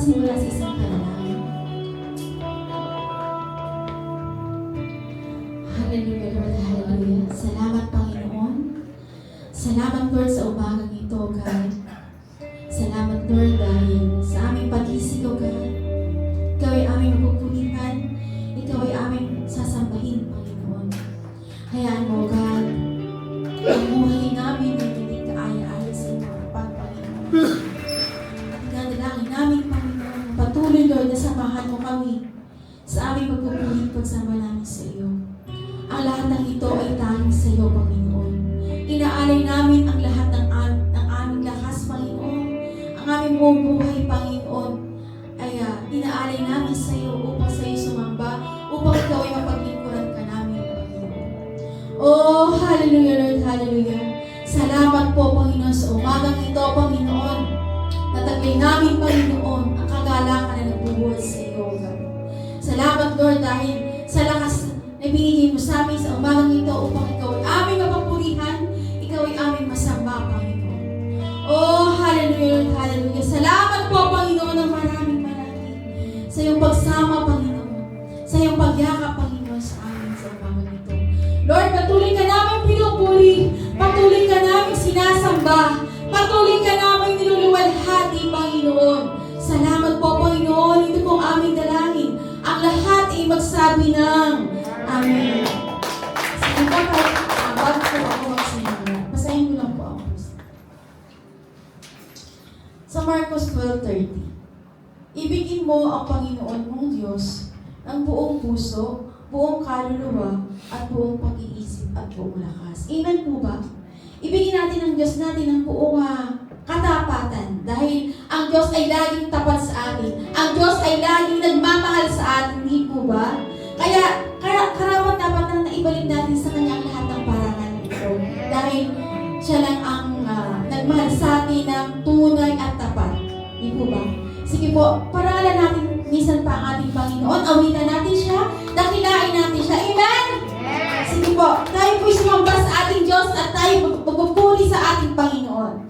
magsimula sa isang panalangin. Hallelujah, Lord, hallelujah. Salamat, Panginoon. Salamat, Lord, sa umagang ito, God. Salamat, Lord, dahil sa aming pag-isip, O God. Ikaw ay aming mapupulitan. Ikaw ay aming sasambahin, Panginoon. Hayaan mo, God, ang buhay namin ay hindi kaaya-aya sa iyong harapan, Panginoon. Dinadalangin namin, Panginoon, patuloy, Lord, na samahan mo kami sa aming pagpupulit pagsama namin sa iyo. Ang lahat ng ito ay tanging sa iyo, Panginoon. Inaalay namin ang lahat ng aming lakas, Panginoon. Ang aming buong buhay, Panginoon, ay inaalay namin sa iyo upang sa iyo sumamba, upang ikaw ay mapaglingkuran ka namin, Panginoon. Oh, hallelujah, Lord, hallelujah. Salamat po, Panginoon, sa umagang ito, Panginoon. Nataglay namin, Panginoon, ang kagalakan na nagbubuhay sa iyo, God. Salamat, Lord, dahil sa lakas na binigay mo sa amin sa umagang ito upang ikaw ay aming mapapurihan, ikaw ay aming masamba, Panginoon. Oh, hallelujah, Lord, hallelujah. Salamat po, Panginoon, ng maraming sa iyong pagsama, Panginoon. Sa iyong pagyakap, Panginoon, sa amin sa umagang ito. Lord, patuloy ka namin pinupuri. Patuloy ka namin sinasamba. Patuloy ka namin niluluwalhati, Panginoon. Salamat po, Panginoon. Ito pong aming dalangin. Ang lahat ay magsabi ng Amen. Sige po, bago po ako magsimula. Basahin ko lang po ako. Sa Marcos 12:30. Ibigin mo ang Panginoon mong Diyos ng buong puso, buong kaluluwa, at buong pag-iisip at buong lakas. Amen po ba? Ibigin natin ang Diyos natin ng buong katapatan dahil ang Diyos ay laging tapat sa atin. Ang Diyos ay laging nagmamahal sa atin, hindi po ba? Kaya karapat-dapat na naibalik natin sa Kanya ang lahat ng parangal ito dahil Siya lang ang nagmahal sa atin ng tunay at tapat. Hindi po ba? Sige po, paralan natin minsan pa ang ating Panginoon. Awitan natin siya. Dakilain natin siya. Amen? Yes. Sige po, tayo po'y sumamba sa ating Diyos at tayo magpupuri sa ating Panginoon.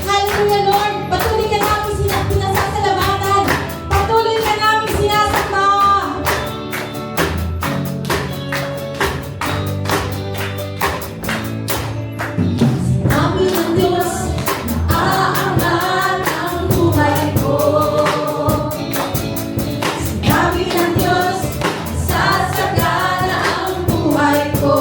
Hallelujah, Lord. Patuloy ka namin pinasasalamatan. Patuloy ka namin sinasamba. Sinabi ng Diyos, aangat ang buhay ko. Sinabi ng Diyos, sasagana ang buhay ko.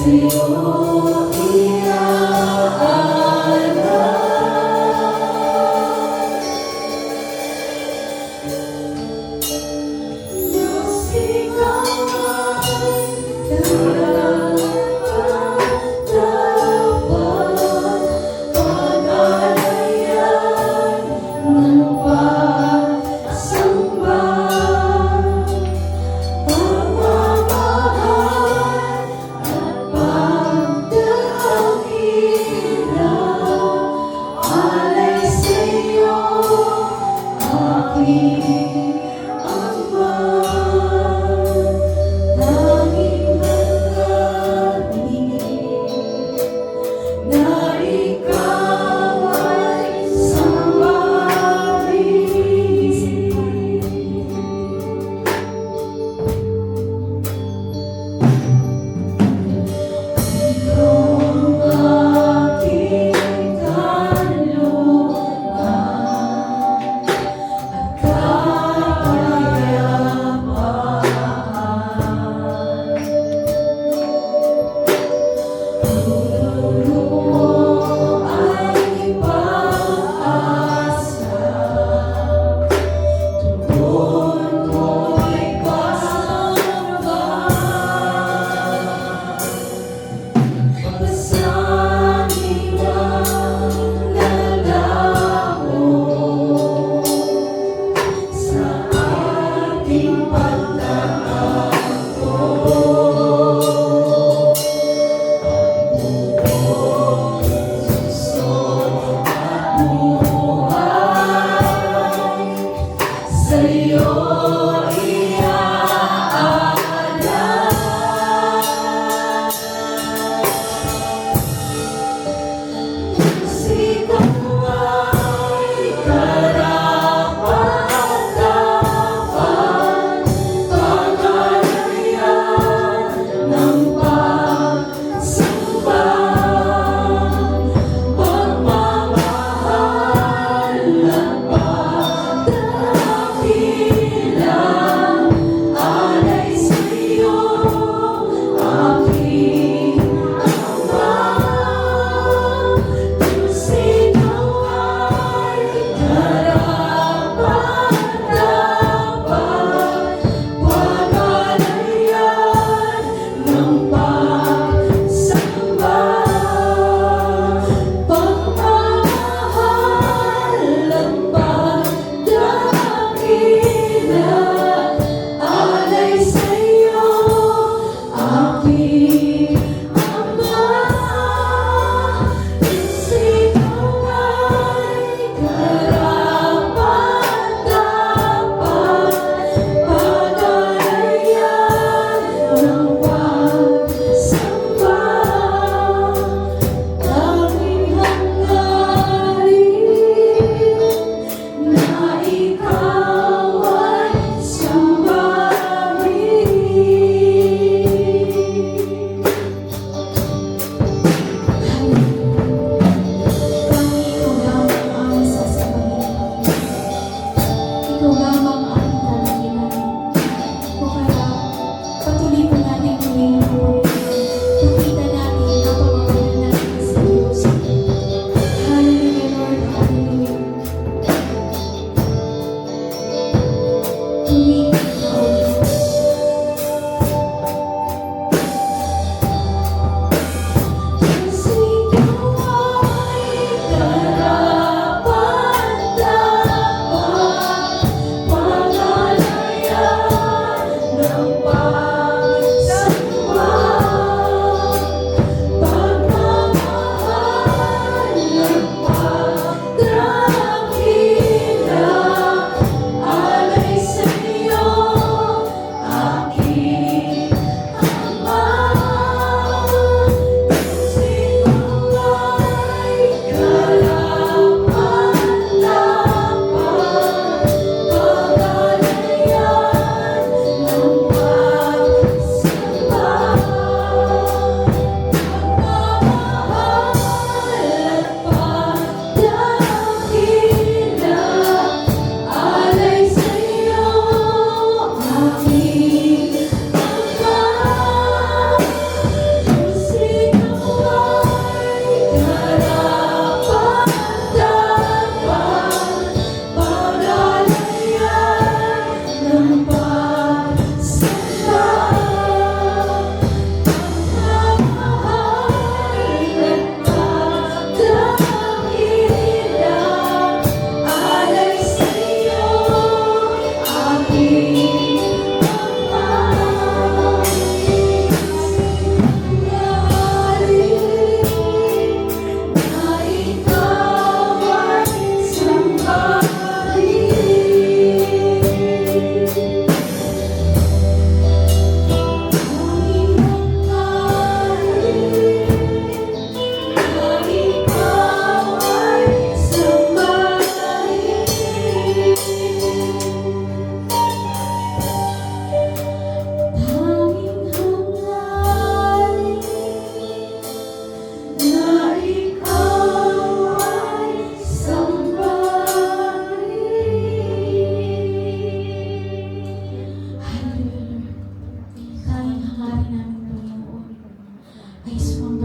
Tanging mga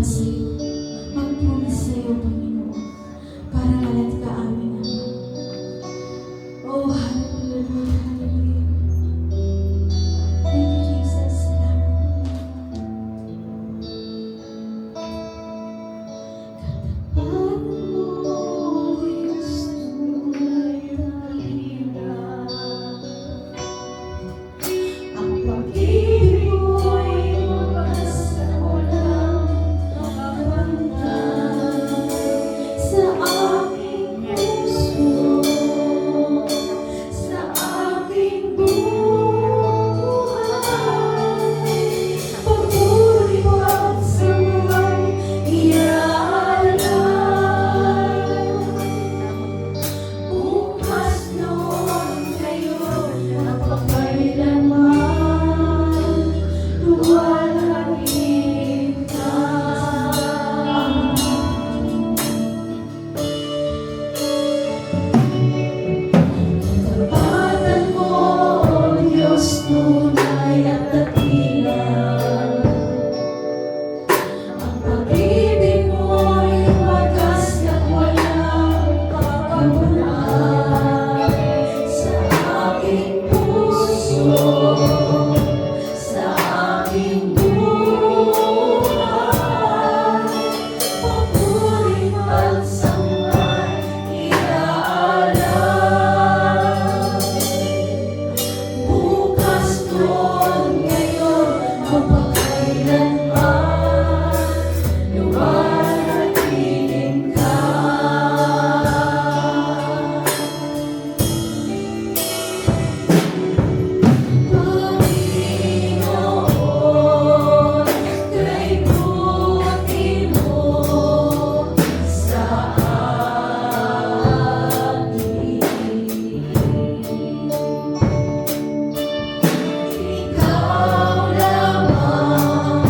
pa sa'yo, magpuri sa'yo, Panginoon, para malat ka amin, Ama. Oh, hallelujah, Lord, hallelujah. Thank you, Jesus. Salamat. Katapat mo, Diyos, tunay na hirap. Ang pag-ibig mo'y wagas na walang hanggan sa aking puso, sa aking buhay. Papuri mo ang sangay iaalay. Bukas noon ngayon at magkailanman, luwalhagin ka. Katapatan mo, O Diyos, tunay at dakila. Ang pag-ibig mo'y wagas na walang kapaguran sa aking puso, sa aking buhay. Papuri at sangay iaalay. Bukas noon ngayon magpakailanman, luwalhagin ka. Panginoon, kay buti mo sa akin. Ikaw lamang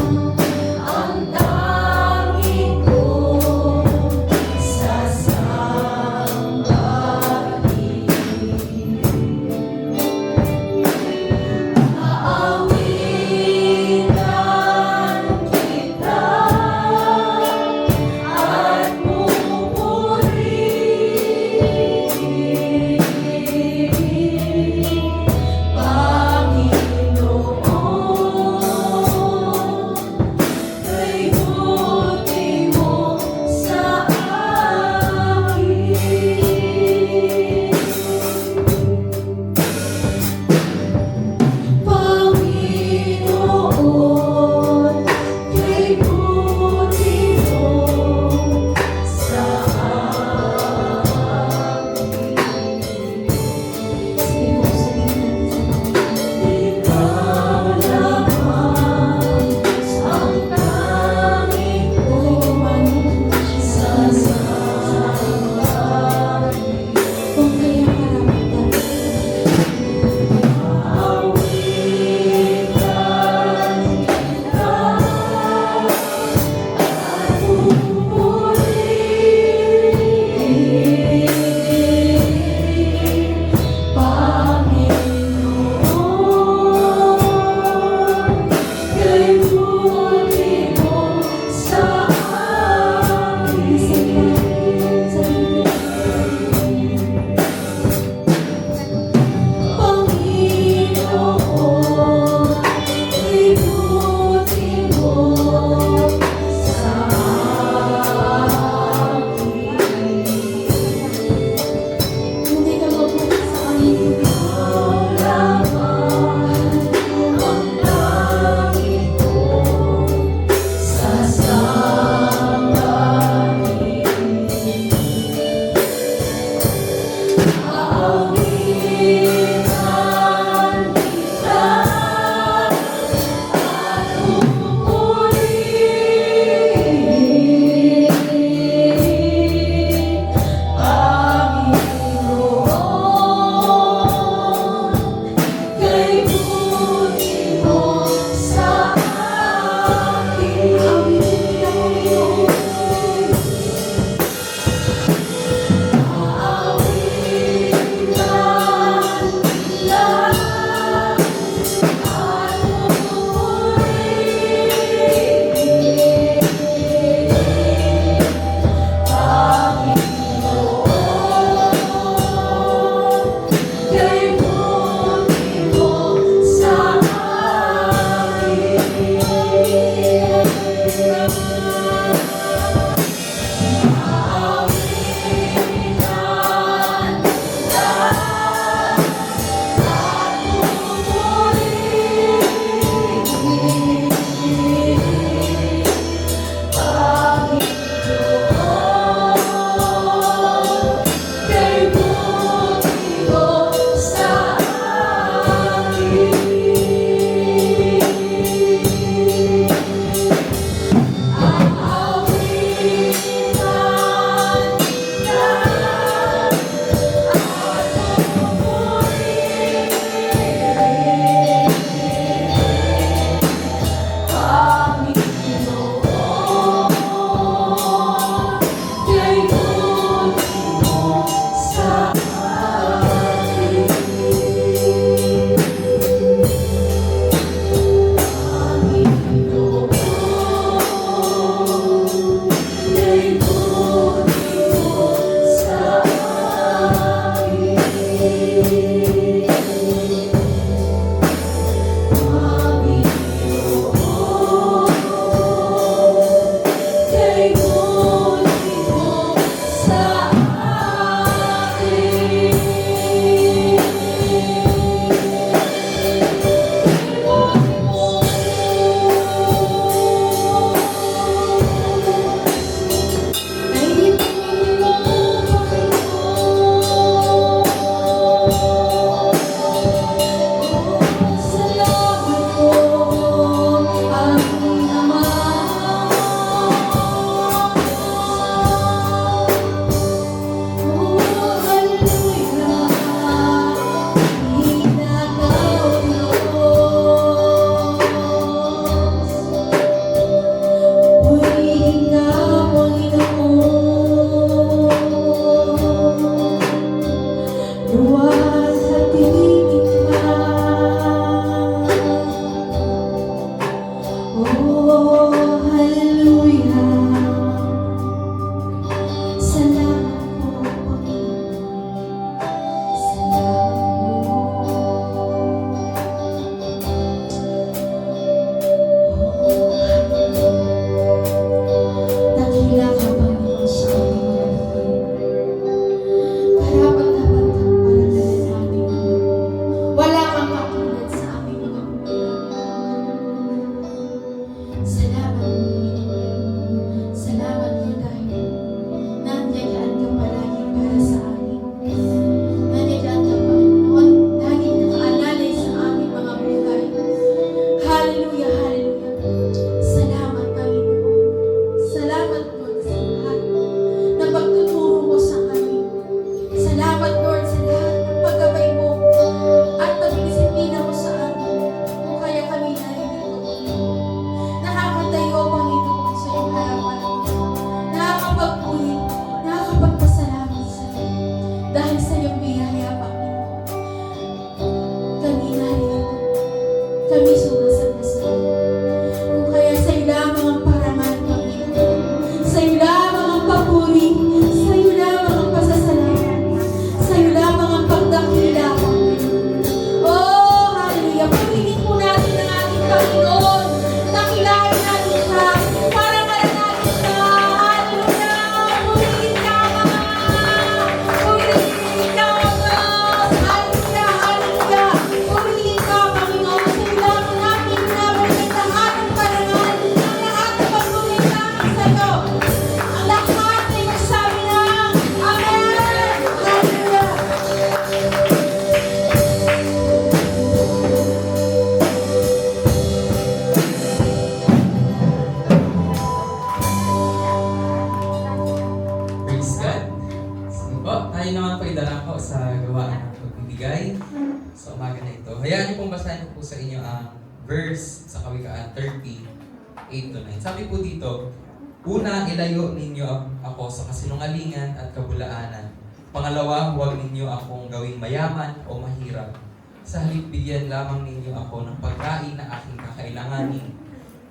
sa umaga na ito. Hayaan niyo pong basahin ko po sa inyo ang verse sa Kawikaan 30:8-9. Sabi po dito, una, ilayo ninyo ako sa kasinungalingan at kabulaanan. Pangalawa, huwag ninyo akong gawing mayaman o mahirap. Sa halip, bigyan lamang ninyo ako ng pagkain na aking kakailanganin.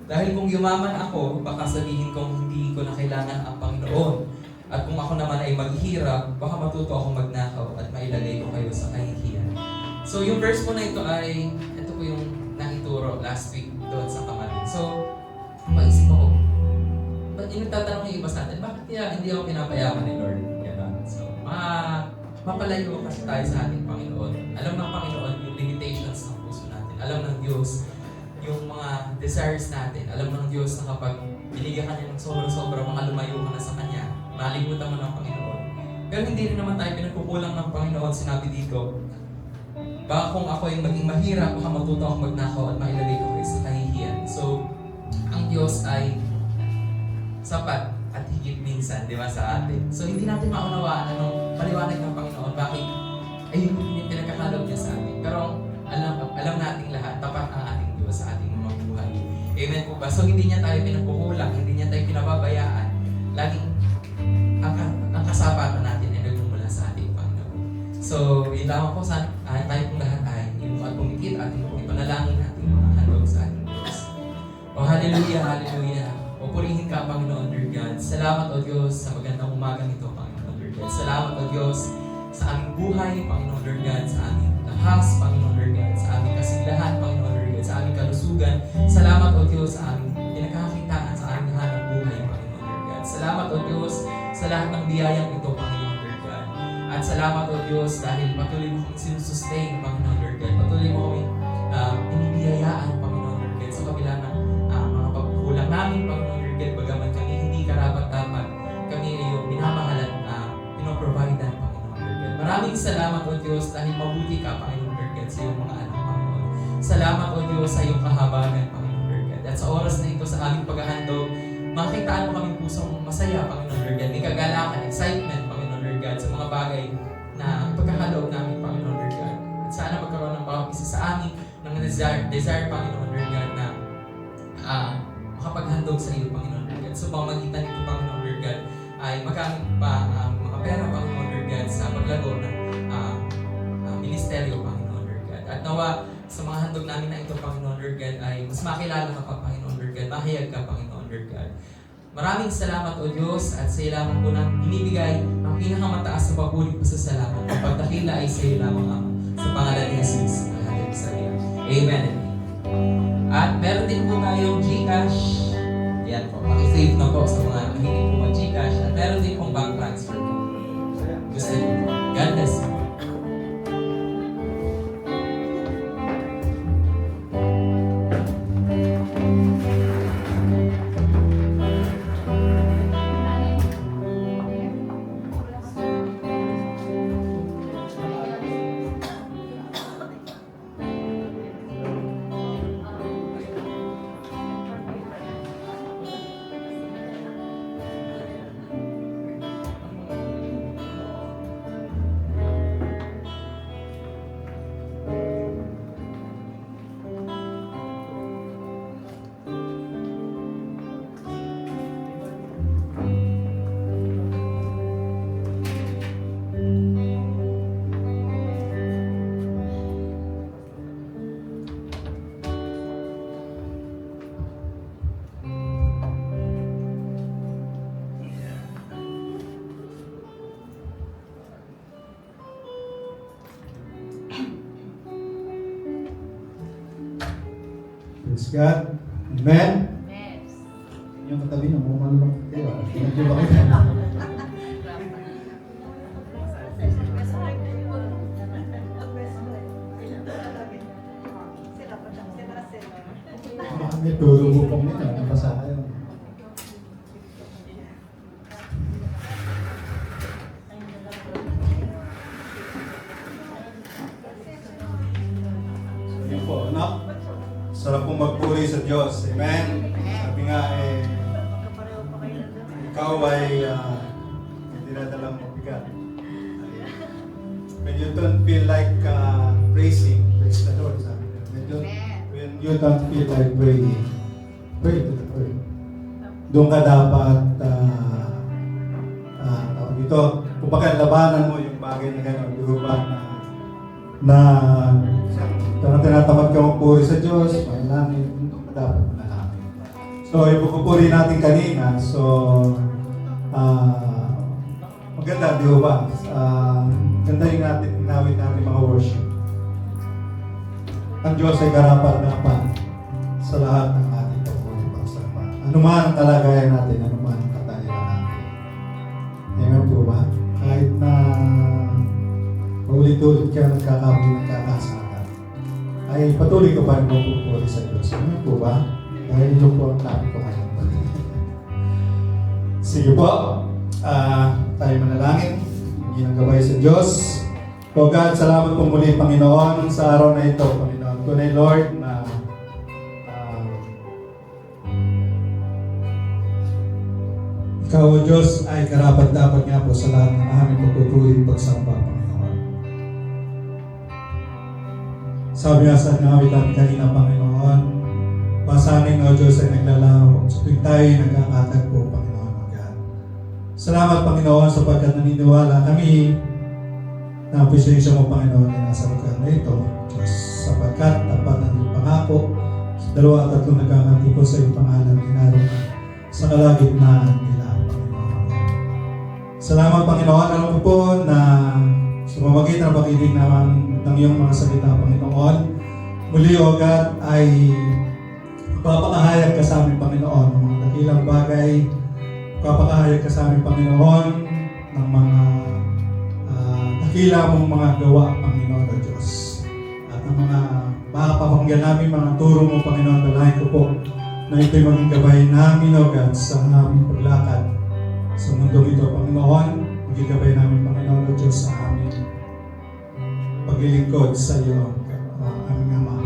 Dahil kung yumaman ako, baka sabihin kong hindi ko na kailangan ang Panginoon. At kung ako naman ay maghihirap, baka matuto akong magnakaw at mailagay ko kayo sa kahihiyan. So yung verse po na ito ay, ito po yung nakituro last week doon sa Kamarin. So, paisip ako, ba't tatanong yung iba sa atin, bakit kaya hindi ako pinapayaman ni Lord? Ganon. So, mapalayo kasi tayo sa ating Panginoon. Alam ng Panginoon yung limitations ng puso natin. Alam ng Diyos yung mga desires natin. Alam ng Diyos na kapag binigyan ka niya ng sobra-sobra, makalumayo ka na sa Kanya, malimutan mo ng Panginoon. Pero hindi rin naman tayo pinagkukulang ng Panginoon. Sinabi dito, baka kung ako ay maging mahirap, baka matuto akong magnakaw at mailagay ko kayo sa kahihiyan. So, ang Diyos ay sapat at higit minsan, di ba, sa atin. So, hindi natin maunawaan anong paliwanag ng Panginoon, bakit ayun yung pinagkakalob niya sa atin. Pero alam nating lahat, tapat ang ating Diyos sa ating mga buhay. Amen po ba? So, hindi niya tayo pinagkukulang, hindi niya tayo pinababayaan. Laging ang kasapatan natin ay nagmumula sa ating Panginoon. So, yun lamang po sa tayo pong lahat ay yung at pumikit ating pong ipanalangin ating mga handog sa ating Diyos. O hallelujah, hallelujah. O purihin ka, Panginoon, Lord God. Salamat, O Diyos, sa magandang umagang ito, Panginoon, Lord God. Salamat, O Diyos, sa aming buhay, Panginoon, Lord God, sa aming lahas, Panginoon, Lord God, sa aming kasiglahan, Panginoon, Lord God, sa aming kalusugan. Salamat, O Diyos, sa aming pinagkakakitaan, sa aming hanap buhay, Panginoon, Lord God. Salamat, O Diyos, sa lahat ng biyayang ito, Panginoon, Lord God. At salamat, O Diyos, dahil patuloy mo kong sinusustain, Panginoon, Lord God. Patuloy mo kami pinibiyayaan, Panginoon, Lord God, sa kabila ng mga pagkukulang namin, Panginoon, Lord God, bagaman kami hindi karapat-dapat, kami ay iyong minamahalan pinoprovidean, Panginoon, Lord God. Maraming salamat, O Diyos, dahil mabuti ka, Panginoon, Lord God, sa iyong mga anak, Panginoon. Salamat, O Diyos, sa iyong kahabagan, Panginoon, Lord God. At sa oras na ito, sa aming paghahandog, makitaan mo kaming pusong masaya, Panginoon, Lord God. May kagalakan, excitement, Panginoon, Lord God, sa mga bagay na ang pagkakaloob namin, Panginoon, Lord God. At sana magkaroon ng bawat isa sa amin ng desire, Panginoon, Lord God, na makapaghandog sa iyo, Panginoon, Lord God. So, pamagitan nito, Panginoon, Lord God, ay magamit pa mga pera, Panginoon, Lord God, sa paglago ng ministeryo, Panginoon, Lord God. At nawa, sa mga handog namin na ito, Panginoon, Lord God, ay mas makilala ka pa, Panginoon, Lord God. Mahayag ka, Panginoon, Lord God. Maraming salamat, O Diyos, at sa iyo lamang po nang binibigay ang pinakamataas na papuri po sa salamat. Ang pagdakila ay sa iyo lamang, Ama. Sa pangalan ni Jesus, natin sa iyo. Amen. At meron din po tayong GCash. Yan po, makisave na po sa mga mahilig po mag-GCash. At meron din pong bank transfer po. Gusto niyo po. God bless you. Praise God. Amen. Yes. Yung katabi na mo, malulong kayo. Medyo ba kayo? May turo mo pong nila. Nabasa kayo. Yan po, anak. Sarap pong magpuri sa Diyos. Amen. Sabi nga ikaw ay dinadalang mabigat. When you don't feel like praising, you don't feel like praying, pray to the Lord. Doon ka dapat, tawag ito, kumbaga labanan mo yung bagay na gano'n, di ba, na parang tinatamad ka magpuri sa Diyos, may langit, doon ka dapat manalangin. So, yung pagpupuri natin kanina, so, maganda, di ba? Ganda yung natin, inawit natin mga worship. Ang Diyos ay karapat-dapat sa lahat ng ating pagpuri pagsamba. Ano man ang kalagayan natin, ano man ang kataliran natin. Amen po ba? Kahit na paulit-ulit ka nagkakasala, ay patuloy ka pa rin magpupuri sa Diyos. Amen po ba? Dahil yun po ang tabi ko ngayon. Sige po, tayo manalangin. Hindi ng gabay sa Diyos. O God, salamat po muli, Panginoon, sa araw na ito, Panginoon. Tunay, Lord, na Ikaw, O Diyos, ay karapat-dapat nga po sa lahat ng aming pagpupuri pagsamba, Panginoon. Sabi nga sa ngawit natin kanina, Panginoon, pasanin, O Diyos, ay naglalaho. So, tuwing tayo ay nagkakatagpo, Panginoon, O God. Salamat, Panginoon, sapagkat naniniwala kami na presensya mo, Panginoon, ay nasa lugar na ito. Diyos, sapagkat tapat ang iyong pangako, sa 2 at 3 nagkakatipon sa iyong pangalan, inaroon sa kalagitnaan nila, Panginoon. Salamat, Panginoon. Alam ko po na sa pamamagitan ng pakikinig naman ng iyong mga salita, Panginoon, muli, O God, ay papakahayag ka sa amin, Panginoon, ng mga dakilang bagay. Papakahayag ka sa amin, Panginoon, ng mga dakila mong mga gawa, Panginoon o Diyos. At ang mga makapapakinggan namin, mga turo mo, Panginoon, dalahin ko po na ito'y maging gabay namin, O God, sa aming paglakad sa mundong ito, Panginoon. Maging gabay namin, Panginoon o Diyos, sa aming paglilingkod sa iyo, aming Ama, Panginoon.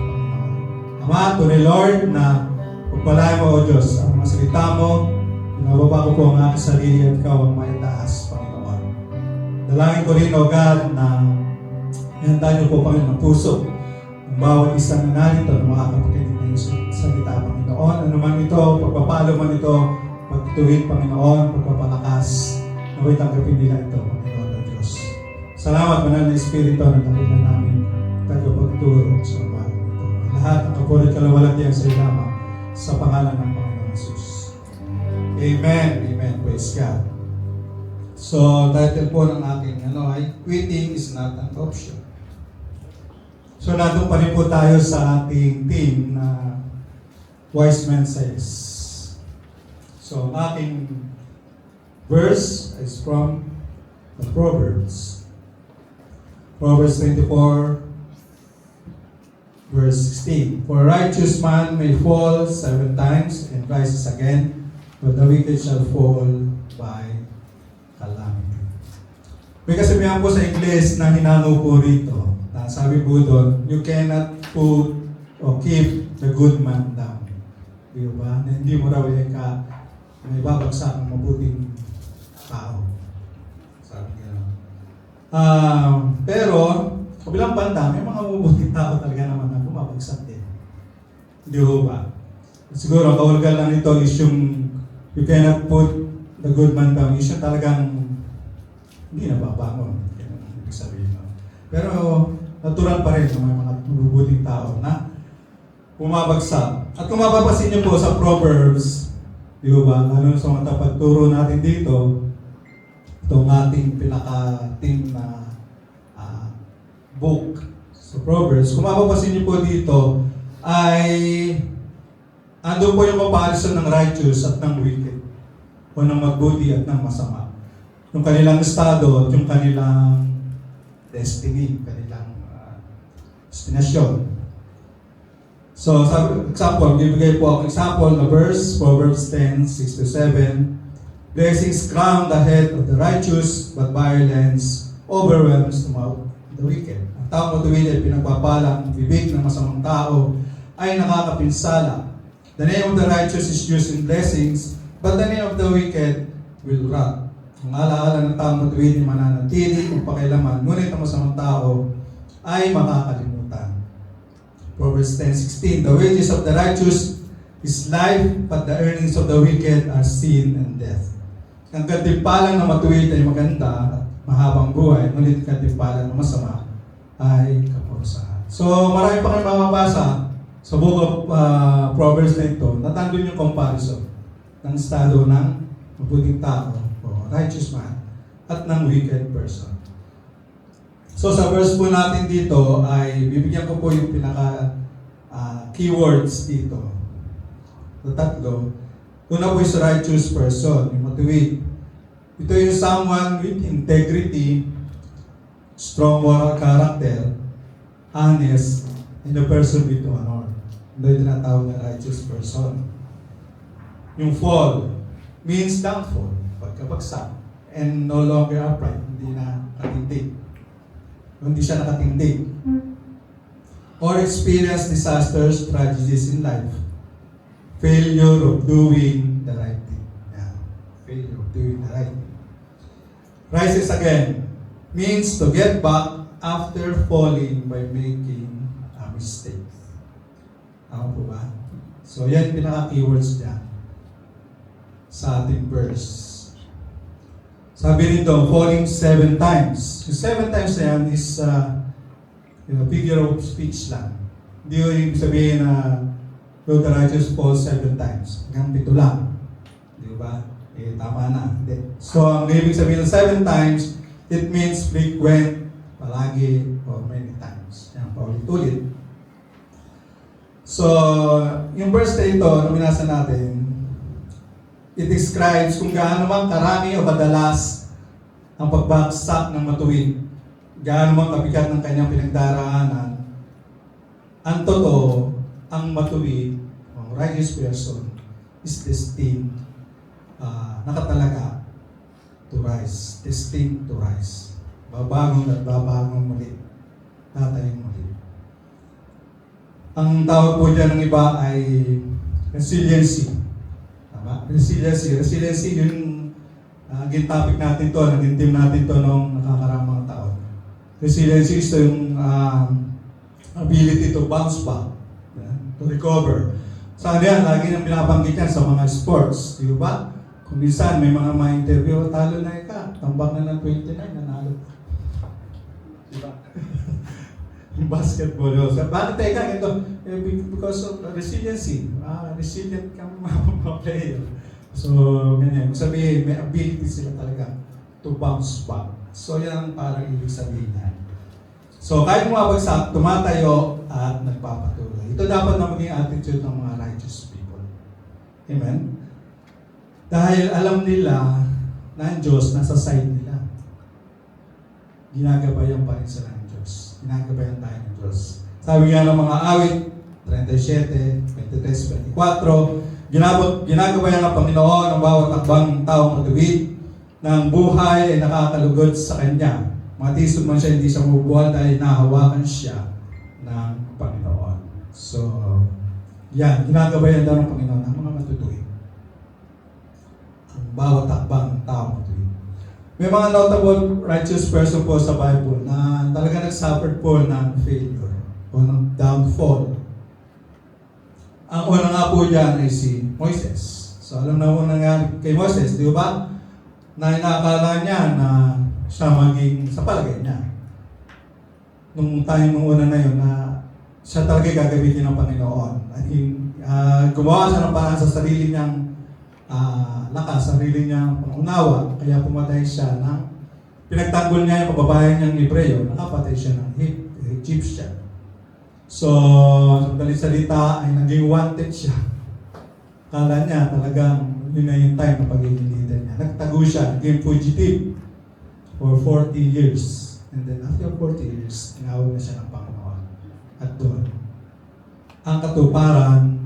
Ama, tunay, Lord, na pagpalain mo, O Diyos, ang mga salita mo. Pinababa ko po ang aking sarili at ikaw ang maitaas, Panginoon. Dalangin ko rin, O God, na ihanda niyo po, Panginoon, ang puso ng bawat isang na narito na makakapakinig ng iyong salita, Panginoon. Ano man ito, pagpapalo man ito, pagtutuwid, Panginoon, pagpapalakas, naway tanggapin nila ito, Panginoon o Diyos. Salamat, Banal na Espiritu, na dakilan namin tagapagturo sa bahay ito. Lahat ng kapulit kalawalatian sa iyo lamang sa pangalan ng Panginoon Jesus. Amen. Amen. Praise God. So, title po ng aking ay quitting is not an option. So, nandun pa rin po tayo sa ating theme na Wise Man Says. So, ang aking verse is from the Proverbs. Proverbs 24, verse 16. For a righteous man may fall 7 times and rises again, but the wicked shall fall by calamity. May kasabihan po sa English na hinango po rito. Na sabi po doon, you cannot put or keep the good man down. Di ba? Na hindi mo raw may babagsak ng mabuting tao. Sabi nga. Pero, kabilang banda, may mga mabuting tao talaga naman na bumabagsak din. Di ba? Siguro, ang kahulugan lang ito is yung you cannot put the good man down. Is yung talagang hindi nababangon. Yan ang ibig sabihin. Pero, natural pa rin ng mga mabubuting tao na bumabagsak. At kung mapapasin niyo po sa Proverbs, di ba, lalo sa mga pagturo natin dito, itong ating pinaka-team na book sa Proverbs, kung mapapasin niyo po dito, ay andun po yung comparison ng righteous at ng wicked, o ng magbuti at ng masama. Yung kanilang estado at yung kanilang destiny, kanilang destinasyon. So, example, bibigay po ako example na verse, Proverbs 10, 6-7. Blessings crown the head of the righteous, but violence overwhelms the wicked. Ang taong matuwid ay pinagpapala, ang bibig ng masamang tao ay nakakapinsala. The name of the righteous is used in blessings, but the name of the wicked will rot. Ang alaala ng taong matuwid ay mananatili kung pakailaman, ngunit ang masamang tao ay makakalimutan. Proverbs 10:16, the wages of the righteous is life, but the earnings of the wicked are sin and death. Ang katimpalan ng matuwid ay maganda at mahabang buhay, ngunit katimpalan ng masama ay kaparusahan. So marami pa kayong mababasa sa book of Proverbs na ito, natandun yung comparison ng estado ng mabuting tao o righteous man at ng wicked person. So sa verse po natin dito ay bibigyan ko po yung pinaka keywords dito. So tatlo. Una po is righteous person, yung matuwid. Ito yung someone with integrity, strong moral character, honest, and a person with honor. Ito yung tinatawag na righteous person. Yung fall means downfall, pagkabagsak, and no longer upright, hindi na katindig. Hindi siya nakatindig. Or experience disasters, tragedies in life. Failure of doing the right thing. Yeah. Failure of doing the right thing. Rises again means to get back after falling by making a mistake. Tama po ba? So yan pinaka-keywords niya sa ating verse. Sabi nito, falling 7 times. Yung 7 times na yan is figure of speech lang. Hindi yung ibig sabihin na the righteous fall 7 times. Hanggang 7 lang. Di ba? Eh, tama na. Hindi. So, ang ibig sabihin ng 7 times, it means frequent, palagi, or many times. Yan, paulit-ulit. So, yung verse na ito, na binasa natin, it describes kung gaano man karami o madalas ang pagbagsak ng matuwid. Gaano man kabigat ng kanyang pinagdaraanan. Ang totoo, ang matuwid, ang righteous person, is destined, nakatalaga to rise. Destined to rise. Babagong at babagong muli. Tatayong muli. Ang tawag po dyan ng iba ay resiliency. Resiliency yung naging topic natin to, naging team natin to noong nakakaramang taon. Resiliency is yung ability to bounce back, to recover. Saan yan? Lagi nang binabanggit yan sa mga sports, di ba? Kung minsan may mga ma-interview, talo na ka, tambak na ng 29, nanalo. Di ba? Yung basketball. So, bakit tayo ka? Ito, because of resiliency. Resilient kang mga player. So, ganyan. Kung sabihin, may ability sila talaga to bounce back. So, yan ang parang ibig sabihin niya. So, kahit bumabagsak, tumatayo at nagpapatuloy. Ito dapat na maging attitude ng mga righteous people. Amen? Dahil alam nila na ang Diyos nasa side nila. Ginagabayan pa rin sila ng Diyos. Ginagabayan tayo ng Diyos. Sabi nga ng mga awit, 37, 23, 24, ginagabayan ng Panginoon ang bawat akbang ng taong matuwid ng buhay ay nakakalugod sa Kanya. Matisod man siya, hindi siya mabubuhat dahil nahawakan siya ng Panginoon. So, yan, ginagabayan daw ng Panginoon ang mga matutuwid. Ang bawat akbang ng taong matuwid. May mga notable righteous person po sa Bible na talaga nag-suffer po ng failure o ng downfall. Ang una nga po dyan ay si Moises. So alam na mo nangyari kay Moises, di ba? Na inaakala niya na siya maging sa palagay niya. Nung time nung una na yun na siya talaga gagamitin ng Panginoon. Gumawa siya ng paraan sa sarili niyang lakas, sarili niyang pangunawa. Kaya pumatay siya ng pinagtanggol niya yung kababayan niyang Hebreo. Nakapatay siya ng Egyptian. So, sa salita ay naging wanted siya. Kala niya talagang yun na yung time na pagiging leader niya. Nagtago siya, naging fugitive for 40 years. And then after 40 years, tinawag na siya ng Panginoon. At doon, ang katuparan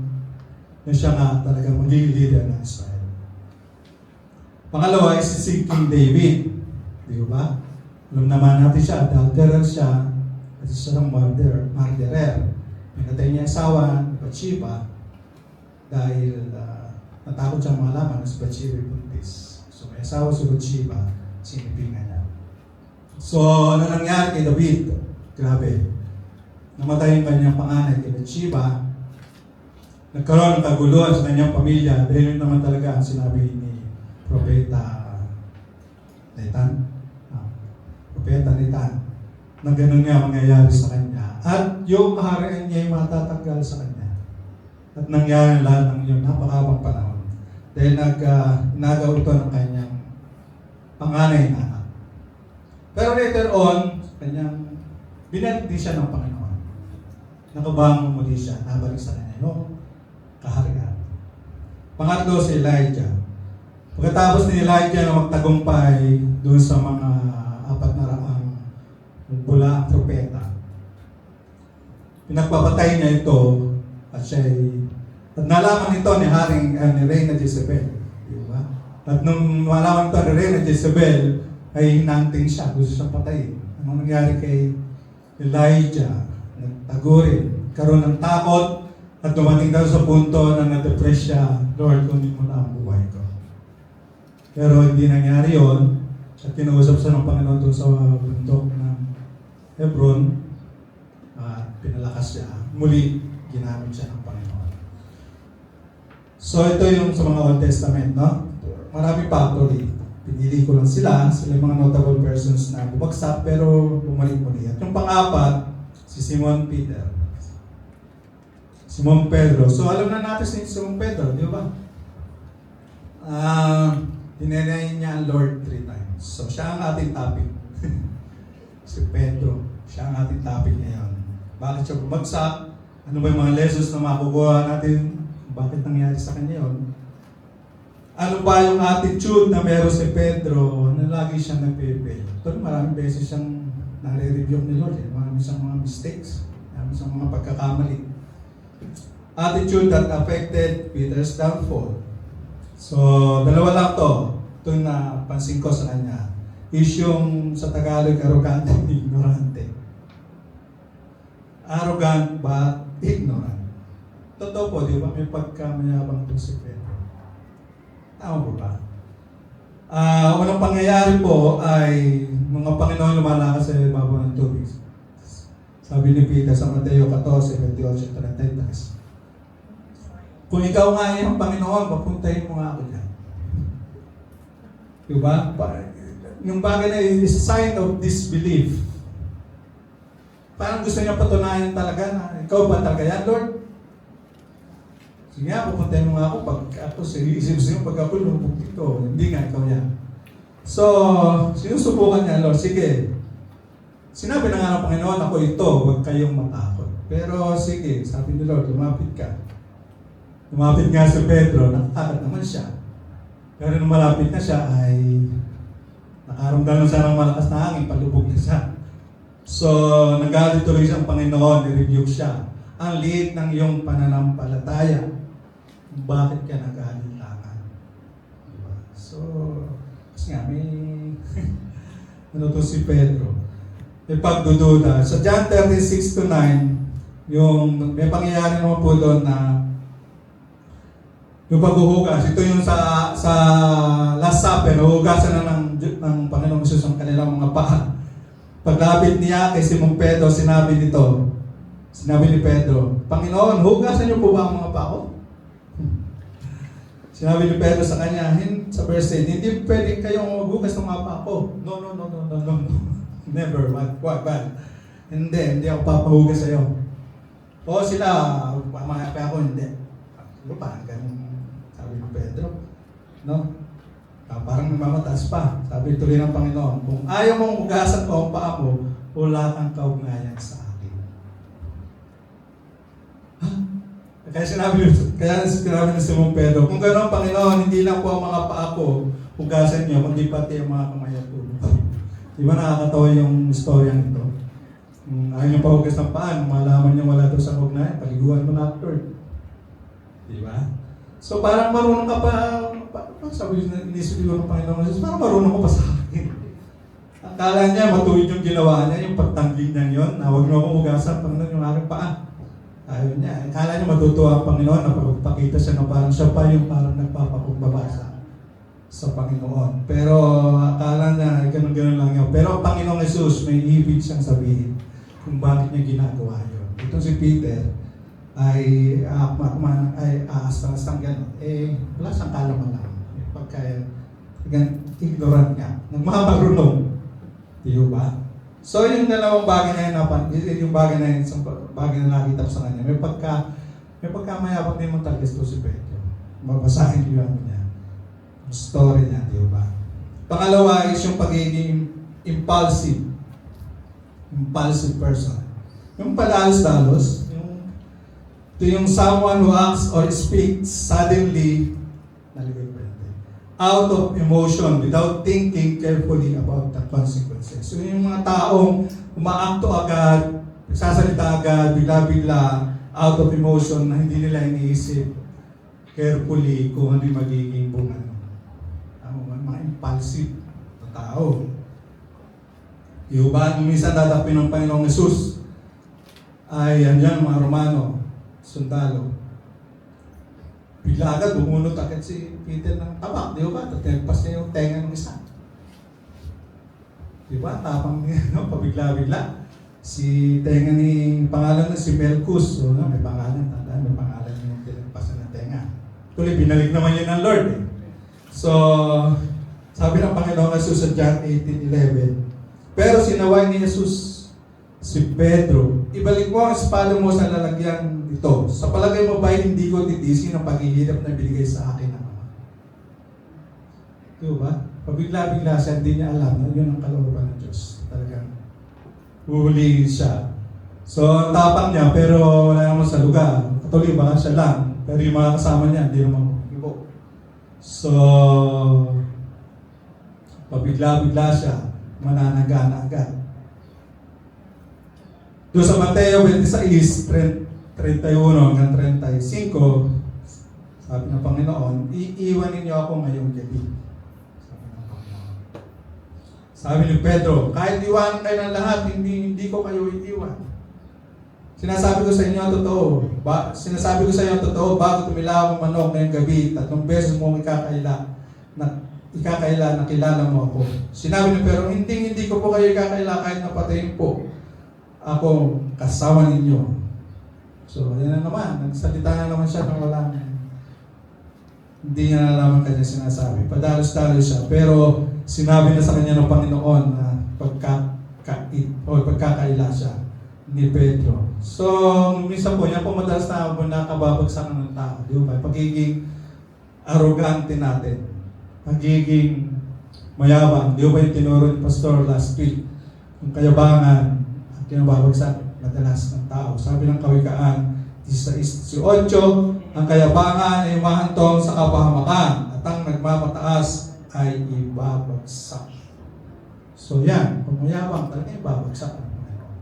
na siya nga talagang magiging leader ng Israel. Pangalawa ay si King David. Di ba? Alam naman natin siya, adulterer siya, at siya ng murderer. Pinatay niya ang asawa ni Bathsheba dahil natakot siyang malaman na si Bathsheba buntis. So may asawa si Bathsheba, sinipingan niya. So ano nangyari kay David? Grabe. namatay yung kanyang panganay, kay Bathsheba, nagkaroon ng kaguluhan sa kanyang pamilya dahil yun naman talaga ang sinabi ni Propeta Nathan. Propeta Nathan, na ganun nga mangyayari sa kanya. At yung kaharian niya ay matatanggal sa kanya. At nangyari lahat ng yun, napakabang panahon. Dahil inagaw ito ng kanyang panganay na anak. Pero later on, binalik din siya ng Panginoon. Nakabangon muli siya, nabalik sa kanya yung kaharian. Pangatlo si Elijah. Pagkatapos ni Elijah na magtagumpay doon sa mga 400 bula ang propeta, pinagpapatay niya ito at at nalaman ito ni Reyna Jezebel. Diba? At nung nalaman ito ni Reyna Jezebel, ay hinanting siya, gusto siyang patayin. Anong nangyari kay Elijah? Nagtago rin, karoon ng takot, at dumating daw sa punto na na-depress siya, Lord, kunin mo na ang buhay ko. Pero hindi nangyari yon. At kinausap siya ng Panginoon doon sa bundok ng Hebron, at pinalakas siya. Muli, ginamit siya ng Panginoon. So ito yung sa mga Old Testament, no? Marami pa actually. Pinili ko lang sila yung mga notable persons na bumagsak pero bumalik muli. At yung pang-apat, si Simon Peter. Simon Pedro. So alam na natin si Simon Pedro, di ba? Tinenay niya ang Lord 3 times. So siya ang ating topic. Si Pedro. Siya ang ating topic ngayon. Bakit siya bumagsak? Ano ba yung mga lessons na makukuha natin? Bakit nangyari sa kanya yun? Ano ba yung attitude na meron si Pedro na lagi siyang nagpe-fail? Ito maraming beses siyang nare-review ni Lord. Marami siyang mga mistakes. Marami siyang mga pagkakamali. Attitude that affected Peter's downfall. So, dalawa lang to. Ito na pansin ko sa kanya. Is yung sa Tagalog, arrogant and ignorante. Arrogant but ignorant. Totoo po, di ba? May pagkamayabang po si Pedro. Tama po ba? Unang pangyayari po ay mga Panginoon lumalakas sa ibabaw ng tubig. Sabi ni Peter sa Mateo 14:28-33. Kung ikaw nga ay ang Panginoon, papuntahin mo nga ako dyan. Diba? Yung bagay na is a sign of disbelief. Parang gusto niya patunayan talaga na ikaw ba talaga yan, Lord? Sige nga, pupuntahin mo nga ako pag ako isip-isip pag ako lumubog dito. Hindi nga, ikaw yan. So, sinusubukan niya, Lord, sige. Sinabi na nga ng Panginoon, ako ito, huwag kayong matakot. Pero sige, sabi ni Lord, lumapit ka. Lumapit nga si Pedro, nakatakot naman siya. Pero nung malapit na siya ay nakaramdam siya ng malakas na hangin, palubog na siya. So, nagalit tuloy siyang Panginoon, ni-rebuke siya. Ang liit ng iyong pananampalataya. Bakit ka nag-aalinlangan? Diba? So, kasi nga may ano to si Pedro. May pagdududa. Sa John 36-9, yung may pangyayari naman po doon na yung paghuhugas. Ito yung sa Last Supper, huhugasan na ng Panginoong Jesus ang kanilang mga paa. Paglapit niya kay Simon Pedro, sinabi ni Pedro, Panginoon, hugasan niyo po ba ang mga paa ko? Sinabi ni Pedro sa kanya, sa verse 8, hindi pwede kayong maghugas ng mga paa ko. No. Never, what? Hindi ako papahugas sa'yo. O sila, mga pa ako, hindi. Parang ganun, sabi ni Pedro. No? Parang namamataas pa. Sabi tuloy ng Panginoon, kung ayaw mong hugasan ko ang paa mo, wala kang kaugnayan sa akin. Kaya sinabi ni Simon Pedro, kung gano'n Panginoon, hindi lang po ang mga paa ko hugasan niyo, kundi pati ang mga kamay at ulo. Di ba nakakatawa yung storya nito? Ayaw niyo pa hugas ng paan, malaman niyo wala doon sa kaugnayan, paliguan mo na after. Di ba? So parang marunong ka pa, sabi ng Panginoon Jesus, parang marunong ka pa sa akin. Akala niya matuwid yung ginawa niya, yung pagtangging niya yun, na huwag niyo akong hugasan, Panginoon, yung aking paa. Ayaw niya. Akala niya matutuwa ang Panginoon na pagpapakita siya na parang siya pa yung parang nagpapakumbaba sa Panginoon. Pero akala niya, ganun lang yun. Pero ang Panginoong Jesus, may ibig siyang sabihin kung bakit niya ginagawa yun. Itong si Peter ay aastang gano'n. Wala siyang kalaman lang. Pagka ignorant nga. Nagmamarunong. Di ba? So yung dalawang bagay na yun, yung bagay na yun, isang bagay na nakita ko sa kanya, may pagkamayabang din mong talaga ito si Pedro. Babasahin ko yung niya. Yung story niya, di ba? Pangalawa is yung pagiging impulsive person. Yung palalos-dalos, yung someone who acts or speaks suddenly, out of emotion, without thinking carefully about the consequences. So yung mga taong umaakto agad, nagsasalita agad, bigla-bigla, out of emotion, na hindi nila iniisip carefully kung ano yung magiging bunga. Mga impulsive na tao. Yung ba, minsan dadapin ng Panginoong Yesus, ay yan mga Romano, sundalo. Bigla agad, bumunot agad si Peter ng tabak, di ba? Tatagpas niya yung tenga ng isa. Di ba? Tapang niya, no? Pabigla-bigla. Si tenga ni pangalan na si Melchus, so, no? May pangalan, tandaan, may pangalan yung tinagpasan ng tenga. Tuloy, binalik naman yun ng Lord. Eh. So, sabi ng Panginoon Jesus sa John 18:11, pero sinaway ni Jesus si Pedro, ibalik mo ang espada mo sa lalagyan ito. Sa palagay mo ba hindi ko titisin ang paghihirap na binigay sa akin ng Ama? Diba? Pabigla-bigla siya, hindi niya alam na yun ang kalooban ng Diyos. Talagang huhulihin siya. So, ang tapang niya, pero wala naman sa lugar. Katuloy, baka siya lang. Pero yung mga kasama niya, hindi naman ibo. So, pabigla-bigla siya, mananagana agad. Doon sa Mateo 26:31 hanggang 35, sabi ng Panginoon, iiwan ninyo ako ngayong gabi. Sabi ni Pedro, kahit iwanan kayo ng lahat, hindi ko kayo iiwan. Sinasabi ko sa inyo ang totoo. Sinasabi ko sa inyo ang totoo, bago tumilaw ang manok ngayong gabi, 3 beses mo ikakaila na kilala mo ako. Sinabi ni Pedro, hindi ko po kayo ikakaila kahit napatayin po. Ako kasama ninyo. So, yan na naman. Nagsalita na naman siya nang wala. Hindi niya nalaman kanya sinasabi. Padalos-dalos siya. Pero sinabi na sa kanya ng Panginoon na pagkakaila siya ni Pedro. So, minsan po, yan po madalas na nakababagsakan ng tao. Di ba? Pagiging arrogante natin. Pagiging mayabang. Di ba yung tinuro ni Pastor last week? Yung kayabangan, kinababagsak madalas ng tao. Sabi ng Kawikaan 16:8, ang kayabangan ay umahantong sa kapahamakan at ang nagmamataas ay ibabagsak. So yan, kung mayabang talaga ibabagsak ng Panginoon.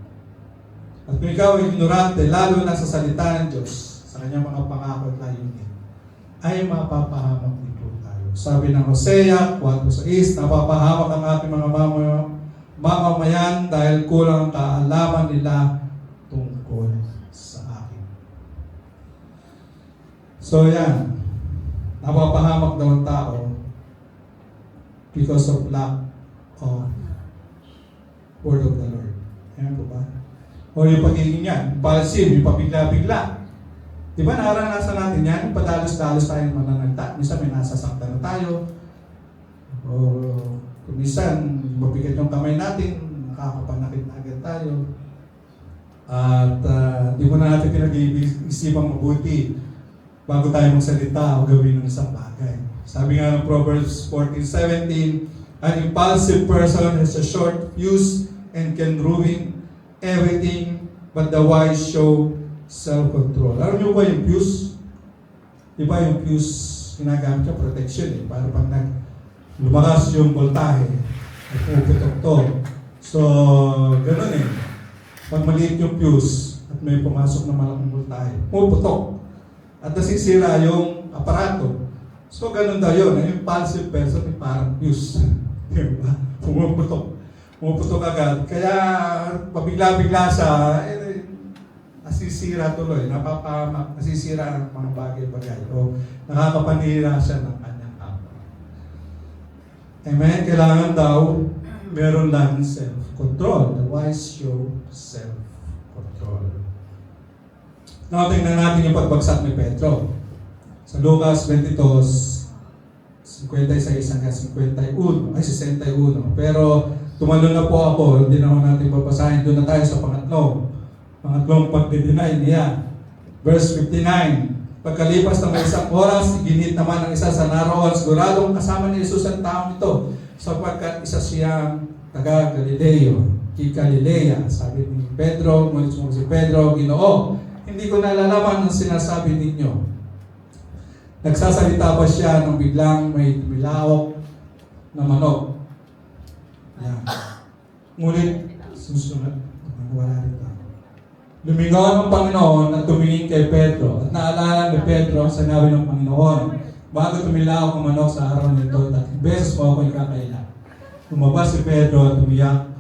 At kung ikaw ay ignorante, lalo na sa salita ng Diyos, sa kanyang mga pangako at layunin, ay mapapahamak dito tayo. Sabi ng Hosea 4:6, napapahamak ang aking mga mamamayan dahil kulang ang kaalaman nila tungkol sa akin. So yan, napapahamak daw ang tao because of lack of word of the Lord. Ayan po ba? O yung pagiging yan, impulsive, yung pabigla-bigla. Di ba naranasan natin yan? Yung padalos-dalos tayo mananagta. Minsan may nasasaktan na tayo. O minsan, mabigat yung kamay natin, nakakapanakit na agad tayo. At di mo na natin pinag-iisipang mabuti bago tayo magsalita o gawin ng isang bagay. Sabi nga ng Proverbs 14:17, an impulsive person has a short fuse and can ruin everything, but the wise show self-control. Alam niyo ba yung fuse? Di ba yung fuse, ginagamit siya protection eh, para pag lumakas yung voltahe, ay puputok to. So, ganun eh. Pag maliit yung fuse at may pumasok na malaking voltahe, puputok. At nasisira yung aparato. So, ganun daw yun. Yung impulsive person, yung parang fuse. Diba? Pumuputok. Pumuputok agad. Kaya, pabigla-bigla siya, nasisira tuloy. Nasisira ang mga bagay-bagay. O nakakapanira siya ng kanyang kapwa. Amen? Kailangan daw meron lang self-control. The wise show self-control. Now, tingnan natin yung pagbagsak ni Pedro. Sa Lucas 22, 56 hanggang 51, ay 61. Pero tumalo na po ako, hindi naman natin babasahin. Doon na tayo sa pangatlong pagdideny niya. Verse 59, pagkalipas ng isang oras, iginit naman ang isa sa naroon. Siguradong kasama ni Jesus ang taong ito, sapagkat isa siyang taga Galilea. Sabi ni Pedro, ngunit sumagot si Pedro, Ginoo, hindi ko nalalaman ang sinasabi ninyo. Nagsasalita pa siya nung biglang may tumilawak na manok. Yan. Ngunit, susunod, wala rin pa. Lumingon ang Panginoon at tumingin kay Pedro. At naalala ni Pedro ang sinabi ng Panginoon, bago tumilawak ang manok sa araw nito, 3 beses mo ako ikakaila. Lumabas si Pedro at umiyak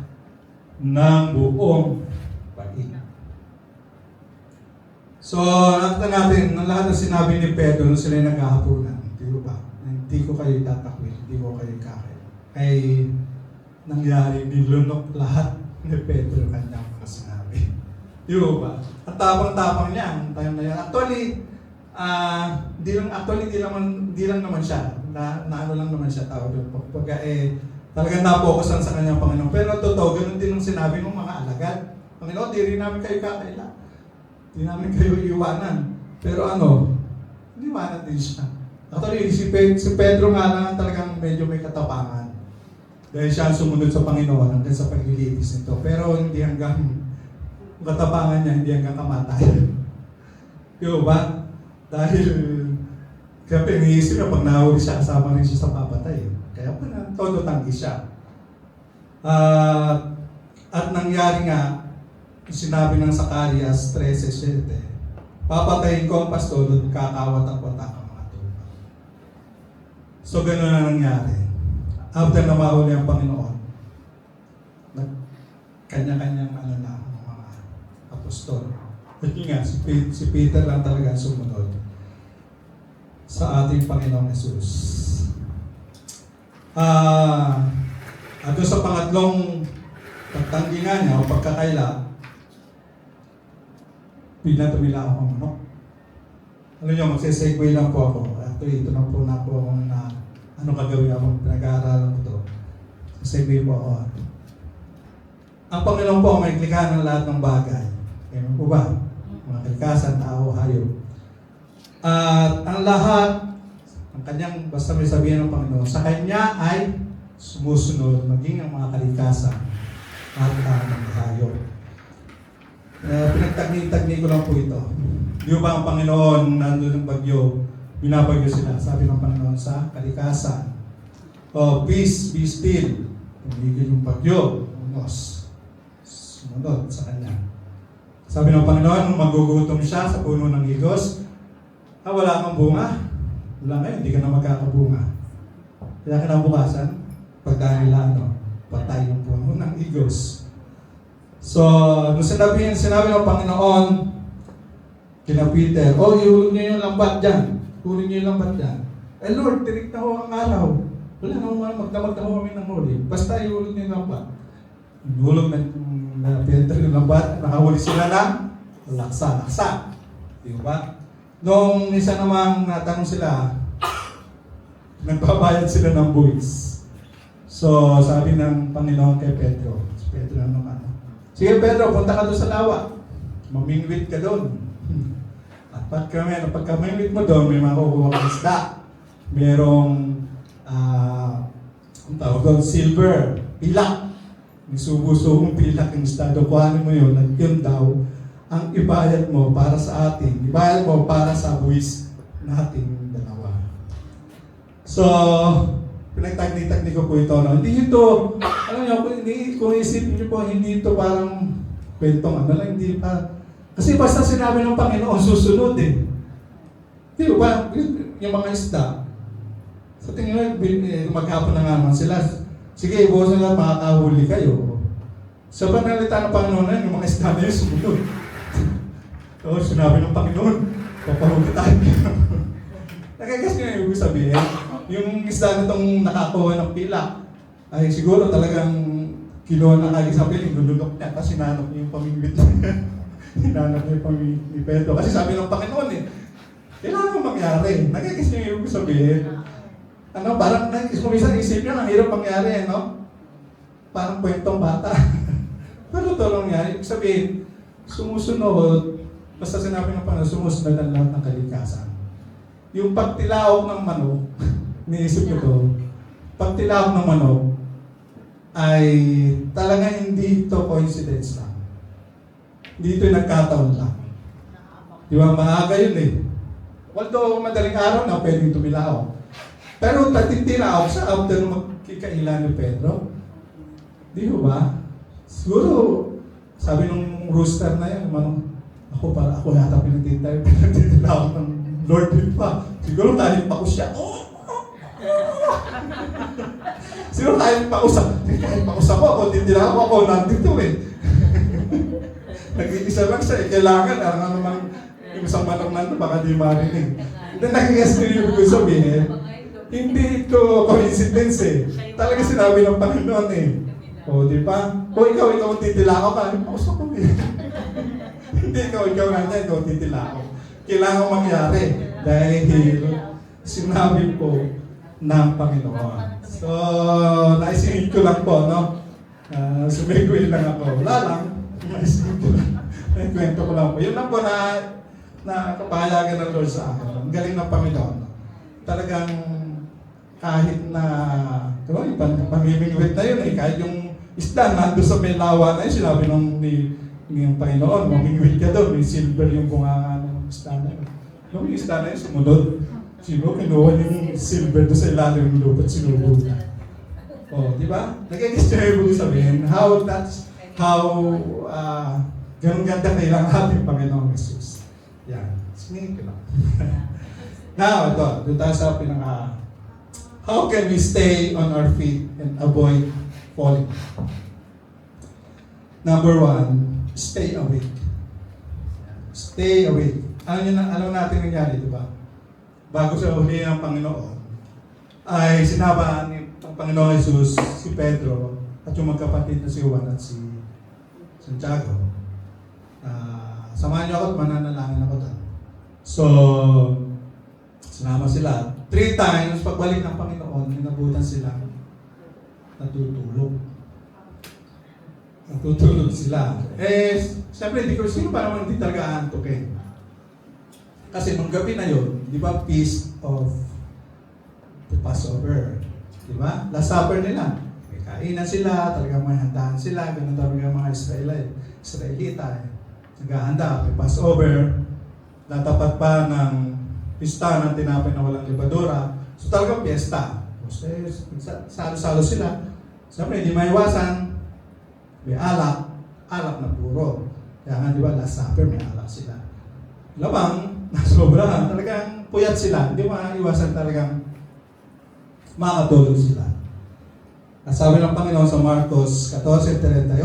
ng buong pag-ina. So, nakita natin, ng lahat ng sinabi ni Pedro nung sila naghahapunan, di ba? Hindi ko kayo tatakwil, hindi ko kayo kakain. Ay, nangyari, nilunok lahat ni Pedro kanyang mga sinabi. Di ba? At tapang-tapang niya, ang time na yan. Actually, di lang naman siya. Naano lang naman siya tao doon. Pagka talagang napokusan sa kanyang Panginoon. Pero totoo, ganun din ang sinabi ng mga alagad. Panginoon, di rin namin kayo kakaila. Di namin kayo iiwanan. Pero iniwanan din siya. Actually, si Pedro nga lang talagang medyo may katapangan. Dahil siya sumunod sa Panginoon hanggang sa paglilitis nito. Pero hindi hanggang katapangan niya, hindi hanggang kamatayan. Di ba? Dahil kaya iniisip niya pag nahuli siya, kasama rin siya sa papatay. Kaya todo tanggi siya. At nangyari nga, sinabi ng Zacarias 13:7, papatayin ko ang pastol at kakawat-watak ang mga tupa. So gano'n na nangyari. After na mahuli ang Panginoon, kanya-kanyang mga apostol. At yun nga, si Peter lang talaga sumunod sa ating Panginoong Jesus. At doon sa pangatlong pagtanggingan niya o pagkakaila, pinatumila ako ng manok. Alam niyo, magsisegue lang po ako. Actually, ito na po na ano gagawin ako, pinag-aaralan ko ito. Segue po ako. Ang Panginoon po may klikahan ng lahat ng bagay. Kaya po ba? Mga kalikasan, tao, hayop. At ang lahat, ang kanyang, basta may sabihin ng Panginoon, sa kanya ay sumusunod, maging ang mga kalikasan at ang hayop. Pinagtagni ko lang po ito. Di ba ang Panginoon nandun ng bagyo, binabagyo sila, sabi ng Panginoon sa kalikasan. Peace, be still. Tumigil yung bagyo, unos. Sumunod sa kanya. Sabi ng Panginoon, magugutom siya sa puno ng higos. Wala kang bunga. Wala ngayon, hindi ka na magkakabunga. Kaya kinabukasan, pagdahil patay yung puno ng higos. So, nung sinabi ng Panginoon kina Peter, ihulog niyo yung lambat dyan. Hulog niyo yung lambat dyan. Lord, tirik na ho ang araw. Wala na magdamag na ho kami ng huli. Basta ihulog niyo yung lambat. Ihulog na Peter yung lambat, nakahuli sila ng laksa. Di ba? Nung isa namang natanong sila, nagbabayad sila ng buwis. So, sabi ng Panginoon kay Pedro, si Pedro naman, sige Pedro, punta ka doon sa lawa. Mamingwit ka doon. At pagka mamingwit mo doon, may makukuha kang isda. Merong, ang tawag doon, silver, pilak. May subo-subong pilak yung isda. Kuhanin mo yun, at yun daw, ang ibayad mo para sa atin. Ibayad mo para sa buwis nating dalawa. So, pinagtagni-tagni ko po ito. Hindi ito, alam niyo, kung isipin niyo po, hindi ito parang kwentong hindi pa. Kasi basta sinabi ng Panginoon, susunod eh. Di ba? Yung mga isda, sa tingin mo, maghapon na nga naman sila. Sige, ibuhos na lang, makakahuli kayo. Sa panalita ng Panginoon yung mga isda na yun, sumunod. So, sinabi ng Panginoon, papahuli tayo. Nakagas nyo yung ibig sabihin. Yung isda na itong nakakuha ng pilak, ay siguro talagang kinuha na kagi sa piling, nulunok niya kasi nanok niya yung pamingwit niya. Hinanap niya pa ni Pedro. Kasi sabi ng Panginoon kailangan mo mangyari. Nagigis niyo yung ibig sabihin. Parang kung minsan isip niya, ang hirap mangyari, Parang kwentong bata. Pero ito lang yan. Ibig sabihin, sumusunod, basta sinabi ng Panginoon, sumusunod ang lahat ng kalikasan. Yung pagtilaok ng manok, niisip ko to, pagtilaok ng manok, ay talaga hindi ito coincidence lang. Hindi ito nagkataon lang. Di ba, maaga yun Although madaling araw na pwedeng tumilaok. Pero titilaok sa after magkikaila ni Pedro. Di ba? Siguro, sabi nung rooster na yan, ako yata pinagtitay, pinagtitilaok ng Lord din pa. Siguro tayo pa ko siya. Siguro tayo pa usap. Kahit pa usap ako, titilaok ako, nandito Nag-iisa lang siya, kailangan, alam naman, yung isang manok na baka di marinig. Then nag-guess nyo yung sabihin, hindi ito coincidence Talaga sinabi ng Panginoon O, di ba? O ikaw ang titilao ka. Pausap ko Hindi ikaw nga niya, ikaw titilao. Kailangan mangyari dahil sinabi po ng Panginoon. So, naisingit ko lang po, sumiguin lang ako. Wala lang. Naisingit ko lang. Kwento ko lang po. Yun lang po na kapahayagan ng Lord sa akin. Ang galing ng Panginoon. Talagang kahit na, yung pamimingwit na yun kahit yung isda, nandun sa may lawa na yun, sinabi ni Panginoon, mamingwit ka doon, may silver yung bunganga ng isda na yun. Yung isda na yun, sumunod. Sino, kinuha yung silver doon sa ilalim ng lupa at sinubog na. Di ba? Nag-guess nyo yung sabihin, how ganun ganda kailangan ating Panginoon Jesus. Yan. Singin ko lang. Now, ito tayo sa how can we stay on our feet and avoid falling? Number 1, stay awake. Stay awake. Alam natin nangyari, di ba? Bago sa huli ng Panginoon, ay sinaba ni Panginoon Jesus si Pedro at yung magkapatid na si Juan at si Santiago. Samahan niyo ako at mananalangin ako doon. So, sinama sila. 3 times, pagbalik ng Panginoon, minabutan sila natutulog. Natutulog sila. Siyempre, sino pa naman hindi talaga aantukin? Kasi nung gabi na yun, di ba, Feast of the Passover. Di ba? Last Supper nila. May kainan sila, talagang may handaan sila, ganun talaga mga Israelita. Naghahanda, may Passover, natapat pa ng pista ng tinapay na walang libadura. So talagang piyesta. Salo-salo sila. Siyempre, hindi maiwasan. May alak na puro. Kaya nga, di ba, Last Supper, may alak sila. Labang, nasobrahan. Talagang puyat sila. Hindi maiwasan talagang makatulog sila. Sabi ng Panginoon sa Marcos 14:38,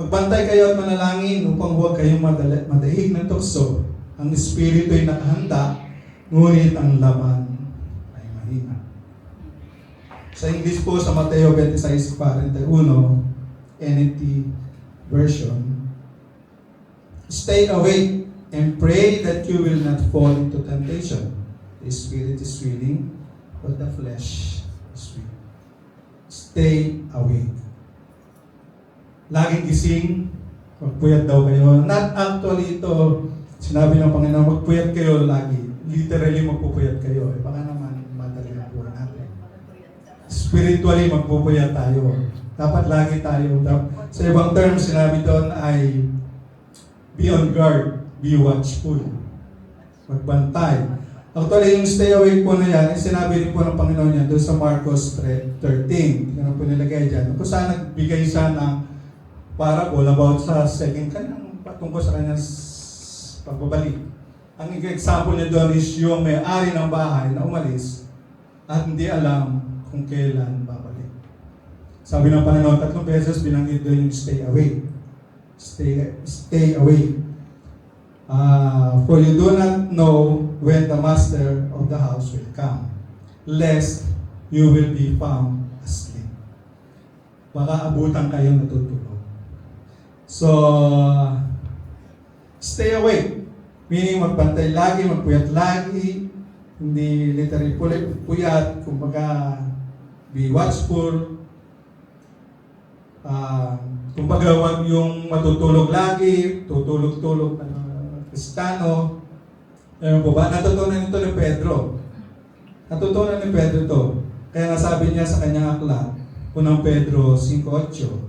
magbantay kayo at manalangin upang huwag kayong madaig ng tukso. Ang espiritu ay nakahanda, ngunit ang laman ay mahina. Sa English po, sa Mateo 26:41, NLT version, stay awake and pray that you will not fall into temptation. The spirit is willing, but the flesh is weak. Stay awake. Laging gising, magpuyat daw kayo. Not actually ito, sinabi ng Panginoon, magpuyat kayo lagi. Literally magpupuyat kayo. Baka naman, madali na po natin. Spiritually, magpupuyat tayo. Dapat lagi tayo. Sa ibang terms, sinabi doon ay be on guard, be watchful. Magbantay. Actually, yung stay awake po na yan, sinabi rin po ng Panginoon yan doon sa Marcos 13. Yan po nilagay dyan. Kung saan nagbigay siya ng parable about sa second kanyang patungkol sa kanyang pagbabalik. Ang example niya doon is yung may-ari ng bahay na umalis at hindi alam kung kailan babalik. Sabi ng Panginoon, 3 beses binanggit doon yung stay awake. Stay awake. For you do not know when the master of the house will come, lest you will be found asleep. Baka abutan kayo natutulog. So, Stay awake. Meaning magpantay lagi, magpuyat lagi, hindi literally puyat, kumbaga be watchful. Kumbaga wag yung matutulog lagi, tutulog-tulog na Kristiyano. Ayun po ba? Natutunan ito ni Pedro. Natutunan ni Pedro to. Kaya nasabi niya sa kanyang aklat, unang Pedro 5:8,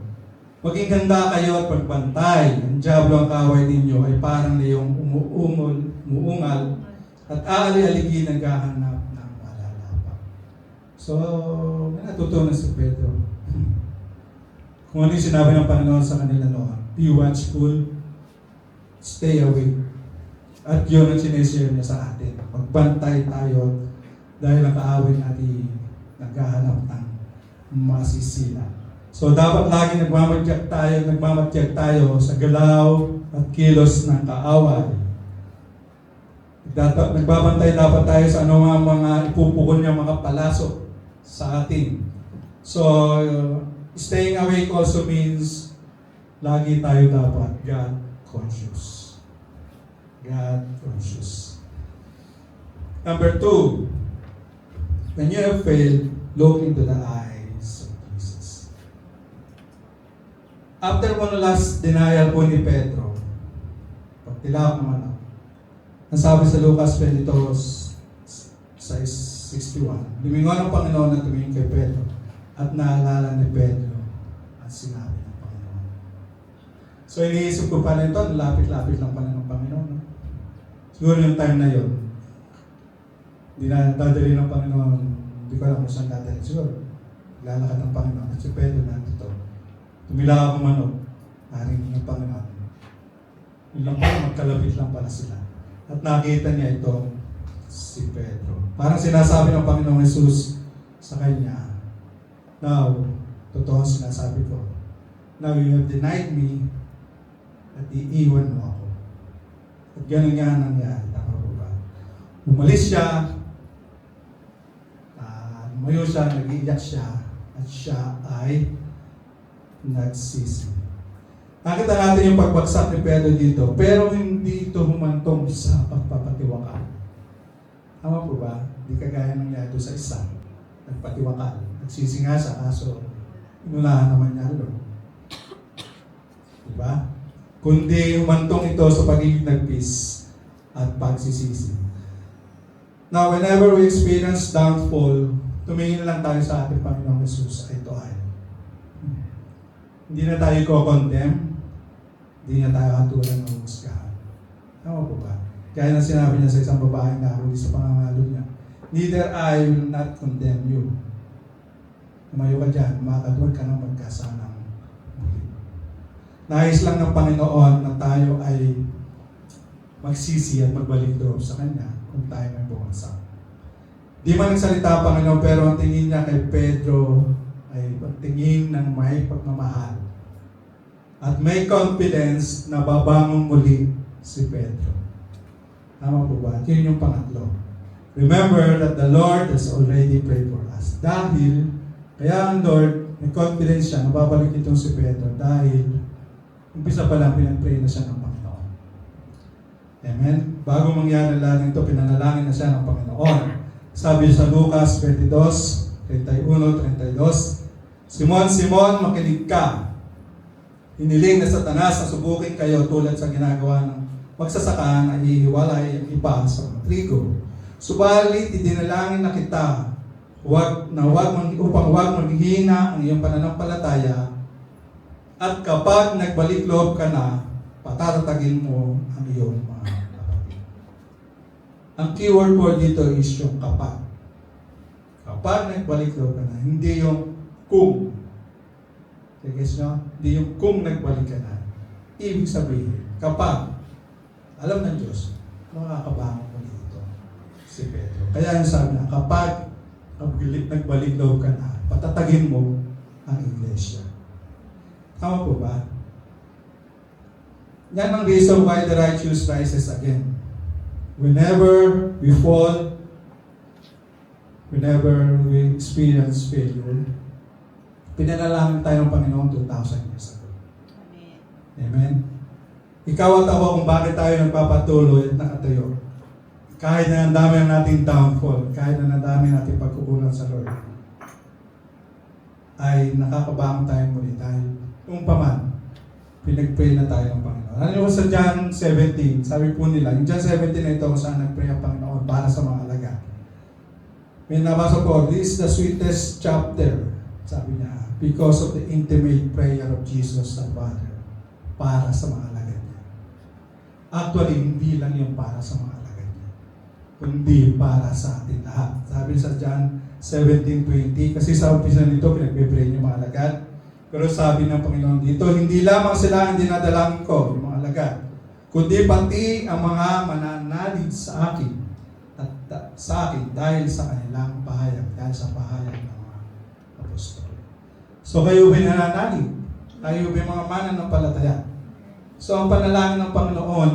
maging ganda kayo at pagbantay. Ang diablo ang kaway ninyo ay parang liyong umuungal at aali-aligi naghahanap ng malalapat. So, may natutunan si Pedro. Kung ano yung sinabi ng Panginoon sa kanila noon, be watchful, stay awake. At yun ang sinishare niya sa atin. Magbantay tayo dahil ang kaaway natin naghahanap ng masisila. So dapat lagi nagmamadyak tayo sa galaw at kilos ng kaaway. Nagbabantay dapat tayo sa anumang mga ipupukol niya mga palasok sa atin. So, staying awake also means lagi tayo dapat God conscious. God conscious. Number 2, when you have failed, look into the eyes of Jesus. After one last denial po ni Pedro, pagtilawak naman ako, nasabi sa Lucas 22:61, lumingon ang Panginoon na tumingin kay Pedro at naalala ni Pedro ang sinabi ng Panginoon. So iniisip ko pa rin ito, lapit-lapit lang pala ng Panginoon. No? Siguro yung time na yun, hindi na dadali ng Panginoon, hindi ko alam kung saan dadali. Siguro, lalakad ng Panginoon at si Pedro nandito. Tumila ako manok, narinig ng Panginoon. Yun lang pala, magkalapit lang pala sila. At nakita niya itong si Pedro. Parang sinasabi ng Panginoong Jesus sa kanya, now, totoo ang sinasabi ko. Now you have denied me at iiwan mo ako. At ganun nga nangyari. Tama po ba? Umalis siya, lumayo siya, nag-iiyak siya, at siya ay nagsisi. Nakita natin yung pagbagsak ni Pedro dito, pero hindi ito humantong sa pagpapatiwakal. Tama po ba? Hindi kagaya ng nangyari sa isa. Nagpatiwakal. Nagsisi nga siya, kaso inunahan naman niya doon. Diba? Kundi humantong ito sa pagiging nagpis at pagsisisi. Now, whenever we experience downfall, tumingin lang tayo sa ating Panginoong Jesus. Ito ay hindi na tayo ko-condemn, hindi na tayo hatulan ng husgahan. Tama po ba? Kaya na sinabi niya sa isang babae na huli sa pangangalo niya, neither I will not condemn you. Tumayo ka dyan, makakadwag ka ng pagkasanang muli. Nais lang ng Panginoon na tayo ay magsisi at magbalik loob sa Kanya kung tayo may bumagsak. Di man nagsalita ang Panginoon, pero ang tingin niya kay Pedro ay tingin ng may pagmamahal at may confidence na babangon muli si Pedro. Tama po ba? Yun yung pangatlo. Remember that the Lord has already prayed for us. Dahil, kaya ang Lord, may confidence siya, nababalik itong si Pedro dahil umpisa pa lang pinag-pray na siya ng Panginoon. Amen? Bago mangyari lahat ito, pinanalangin na siya ng Panginoon. Sabi sa Lucas 22:31-32, Simon, Simon, makinig ka. Hiniling na Satanas na subukin kayo tulad sa ginagawa ng magsasaka na ihiwalay ang iba sa mga trigo. Subalit, idinalangin na kita upang huwag maghihina ang iyong pananampalataya at kapag nagbalik loob ka na, patatatagin mo ang iyong mga kapatid. Ang keyword po dito is yung kapag. Kapag nagbalik loob ka na, hindi yung kung. Guys, no? Hindi yung kung nagbalik ka na. Ibig sabihin, kapag alam ng Diyos, makakabangon mo dito si Pedro. Kaya yung sabi na, kapag nagbalik loob ka na, patatagin mo ang iglesia. Tama po ba? Yan ang reason why the righteous rises again. Whenever we fall, whenever we experience failure, pinanalangin tayo ng Panginoon 2,000 years ago. Amen. Ikaw at ako kung bakit tayo nagpapatuloy at nakatayo. Kahit na ang dami ang nating downfall, kahit na ang dami nating pagkukulang sa Lord, ay nakakabangon tayo muli dahil kung paman, pinag-pray na tayo ng Panginoon. Ano yung sa John 17, sabi po nila, yung John 17 na ito kung saan nag-pray ang Panginoon para sa mga alagad. May nabasa po, this is the sweetest chapter, sabi niya, because of the intimate prayer of Jesus the Father para sa mga alagad niya. Actually, hindi lang yung para sa mga alagad niya, kundi para sa atin lahat. Sabi sa John 17:20, kasi sa umpisa nito, pinagbe-pray niyo mga alagad. Pero sabi ng Panginoon dito, hindi lamang sila ang dinadalangin ko, yung mga alagad, kundi pati ang mga mananalig sa akin at sa akin dahil sa kanilang pahayag, dahil sa pahayag ng mga apostol. So kayo ba'y nananalig? Kayo ba'y mga mananampalataya? So ang panalangin ng Panginoon,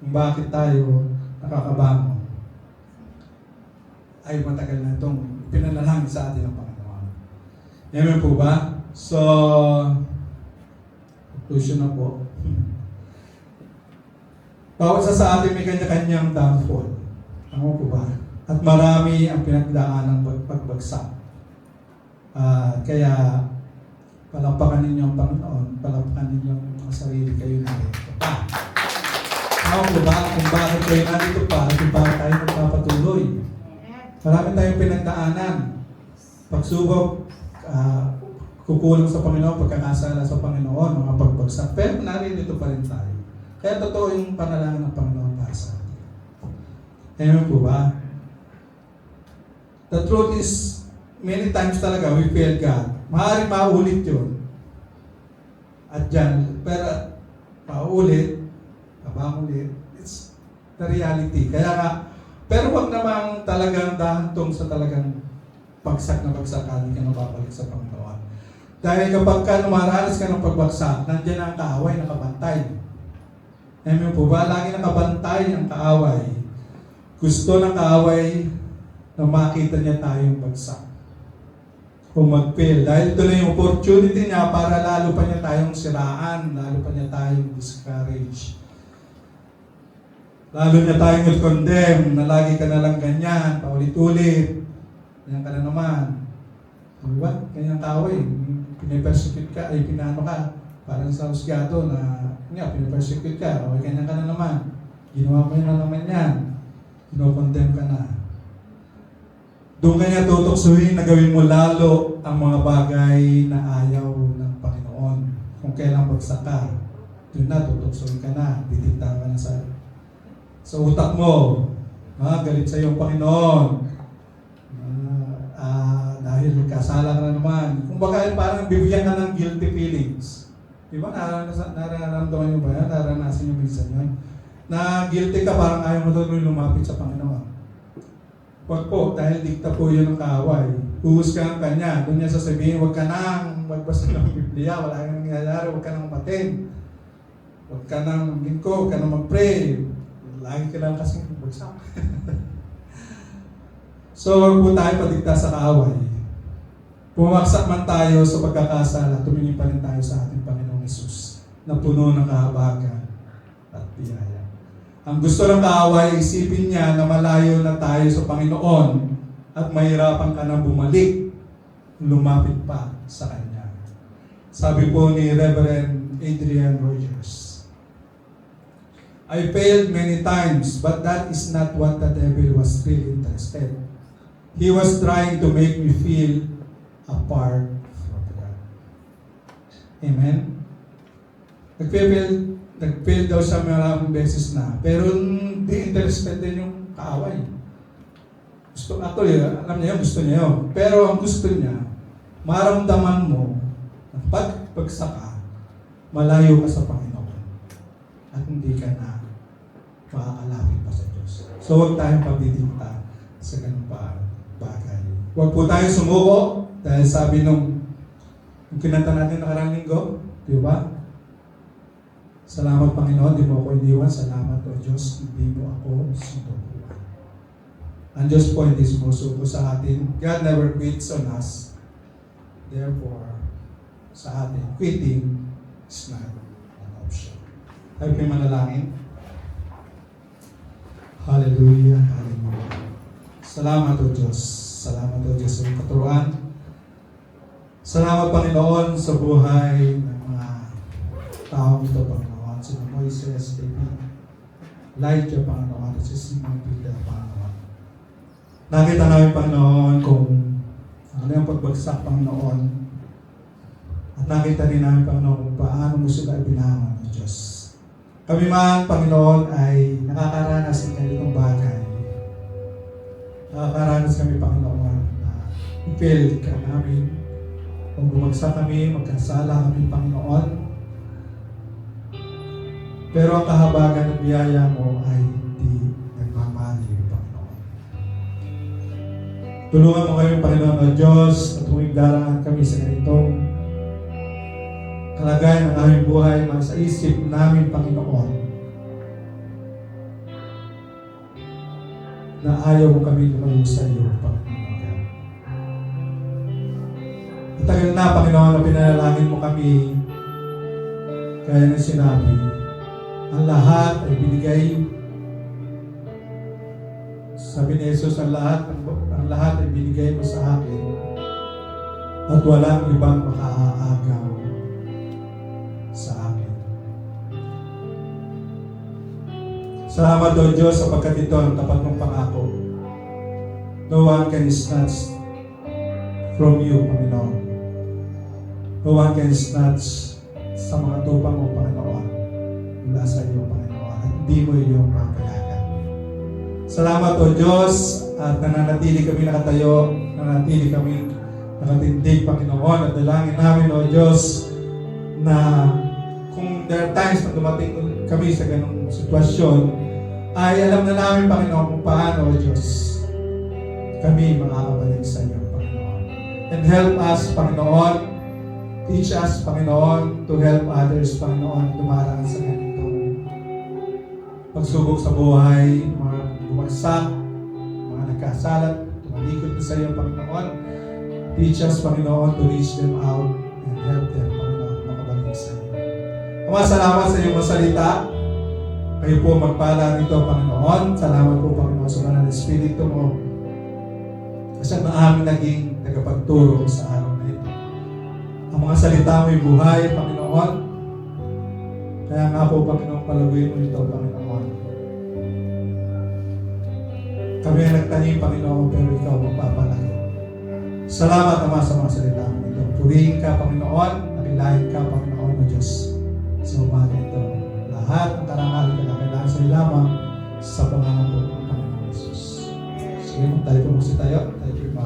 kung bakit tayo nakakabangon, ay matagal na itong pinanalangin sa atin ng Panginoon. Amen po ba? So, conclusion na po. Bawat isa sa atin may kanya-kanyang downfall. Ano po ba? At marami ang pinagdaan ng pagbagsak. Kaya, palampakan ninyo ang Panginoon, palampakan ninyo ang sarili kayo na ito pa. Ano po ba? Kung bakit kayo nandito pa, kung bakit tayo magpapatuloy. Marami tayong pinagdaanan. Pagsubok, kukulang sa Panginoon, pagkakasala sa Panginoon, mga pagbagsak. Pero naririto pa rin tayo. Kaya totoo yung panalangin ng Panginoon para sa atin. Amen po ba? The truth is, many times talaga we fail God. Maaaring maulit yun. At dyan, pero maulit, kabangulit, it's the reality. Kaya nga, pero wag namang talagang dahantong sa talagang bagsak na bagsak ka, hindi ka mababalik sa Panginoon. Dahil kapag ka numaranas ka ng pagbagsak, nandiyan ang kaaway nakabantay. Amen po ba? Lagi nakabantay ang kaaway. Gusto ng kaaway na makita niya tayong bagsak. Kung mag-fail. Dahil ito na yung opportunity niya para lalo pa niya tayong siraan, lalo pa niya tayong discourage. Lalo niya tayong i-condemn na lagi ka na lang ganyan, paulit-ulit. Ganyan ka na naman. Diba? Ganyan tao eh. Pinipersecute ka, ay pinano ka. Parang sa husgado na, pinipersecute ka, o ganyan ka na naman. Ginawa mo yun na naman yan. Kinokondemn ka na. Doon ka niya tutuksuhin na gawin mo lalo ang mga bagay na ayaw ng Panginoon. Kung kailan bagsak ka, doon na, tutuksuhin ka na, didikta ka na sa utak mo, galit sa iyong Panginoon. Dahil kasala ka na naman. Kung baka parang bibigyan ka ng guilty feelings. Di ba? Nararamdaman nyo ba yan? Naranasan nyo minsan yan? Na guilty ka, parang ayaw mo doon lumapit sa Panginoon. Huwag po, dahil dikta po yun ng kaaway. Huhusgahan ka niya. Doon niya sasabihin, huwag ka nang magbasa ng Biblia, wala kang nangyayari, huwag ka nang matin. Huwag ka nang maglingko, huwag ka nang mag-pray. Lagi ka lang kasing bagsak. So, huwag po tayo padikta sa kaaway. Pumaksak man tayo sa pagkakasala, tumingin pa rin tayo sa ating Panginoong Hesus na puno ng kahabagan at biyaya. Ang gusto ng kaaway, isipin niya na malayo na tayo sa Panginoon at mahirapan ka na bumalik, lumapit pa sa Kanya. Sabi po ni Reverend Adrian Rogers, I failed many times, but that is not what the devil was really interested. He was trying to make me feel apart from God. Amen? Nag-fail daw siya maraming beses na, pero hindi interested din yung kaaway. Alam niya yun, gusto niya yun. Pero ang gusto niya, maramdaman mo na pag-bagsak ka, malayo ka sa Panginoon at hindi ka na makakalapit pa sa Diyos. So huwag tayong pagdidikta sa ganun pa bagay. Huwag po tayong sumuko dahil sabi nung kinanta natin nakarang linggo, di ba? Salamat Panginoon, di mo ako iniwan. Salamat o Diyos, hindi mo ako sinubukan. Ang Diyos po hindi sumusuko sa atin. God never quits on us. Therefore, sa atin, quitting is not an option. Tayo po'y manalangin. Hallelujah, hallelujah. Salamat o Diyos. Salamat o Diyos sa iyong katuruan. Salamat, Panginoon, sa buhay ng mga taong ito, Panginoon. Sina Moises, David, Elijah, Panginoon, at si Simon Peter, Panginoon. Nakita namin, Panginoon, kung ano yung pagbagsak, Panginoon. At nakita rin namin, Panginoon, kung paano mo sila ibinangon ng Diyos. Kami man, Panginoon, ay nakakaranas ng ganitong bagay. Nakakaranas kami, Panginoon, na i-fail ka namin. Kung bumagsak kami, magkasala kami, Panginoon. Pero ang kahabagan ng biyaya mo ay hindi nagmamaliw, Panginoon. Tulungan mo kami, Panginoon o Diyos, at huwag daraan kami sa ganitong kalagayan ng aming buhay, sa isip namin, Panginoon, na ayaw mo kami lumayo sa iyo, Panginoon. Matagal na, Panginoon, na pinanalangin mo kami, kaya na sinabi, ang lahat ay binigay. Sabi ni Jesus, ang lahat ay binigay mo sa akin, at walang ibang makaaagaw sa akin. Salamat o Diyos sapagkat ito ang tapat mong pangako. No one can snatch from you, Panginoon. No one can snatch sa mga tupang mo, Panginoon, mula sa iyo, Panginoon, at hindi mo iyong makayagan. Salamat o Diyos at nananatili kami nakatayo, nananatili kami nakatindig, Panginoon, at dalangin namin o Diyos na kung there are times na dumating kami sa ganong sitwasyon, ay alam na namin, Panginoon, kung paano, Diyos, kami makakabalik sa iyo, Panginoon. And help us, Panginoon, teach us, Panginoon, to help others, Panginoon, dumaraan sa ganitong pagsubok sa buhay, mga bumagsak, mga nagkasalat, tumalikod na sa iyo, Panginoon. Teach us, Panginoon, to reach them out and help them, Panginoon, makabalik sa iyo. Ama, salamat sa iyong salita. Kayo po magpala nito, Panginoon. Salamat po, Panginoon, sa mga Espiritu mo. Kasi ang aming naging tagapagturo sa araw na ito. Ang mga salita mo'y buhay, Panginoon. Kaya nga po, Panginoon, palaguin mo ito, Panginoon. Kami ang nagtanim, Panginoon, pero ikaw magpapalago. Salamat, Ama, sa mga salita mo ito. Purihin ka, Panginoon. Nakilahin ka, Panginoon, o Diyos. Sa umaga ito. Lahat ng karangal kailangan sa iyo lamang sa pangalan po ng Panginoon Jesus. Sige, magtayo po si tayo. Tayo po yung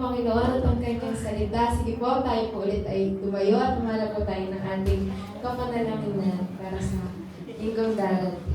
Panginoon at ang kanyang salita. Sige po, tayo po ulit ay tumayo at tumala po tayo ng ating kapanalangin para sa linggong darating.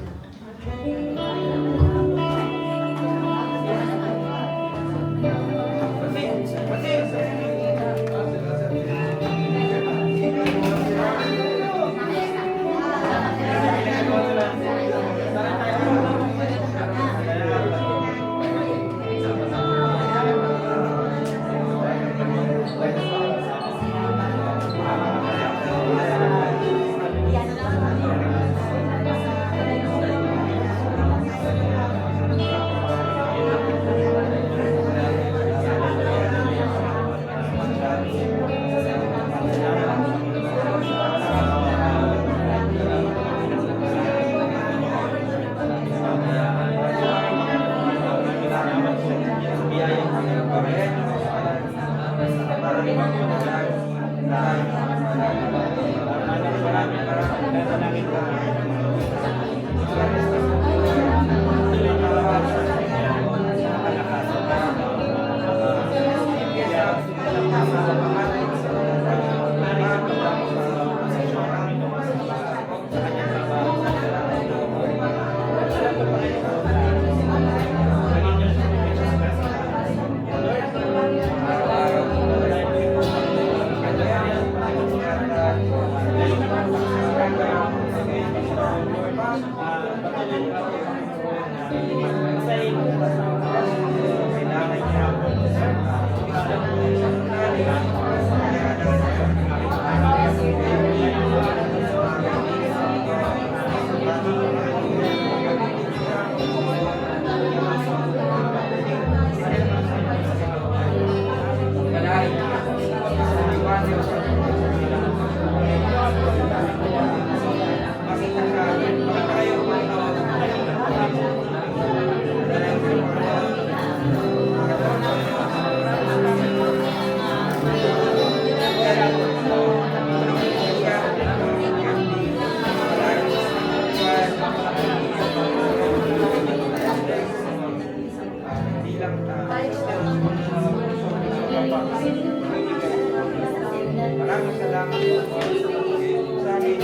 Maraming salamat po sa akin.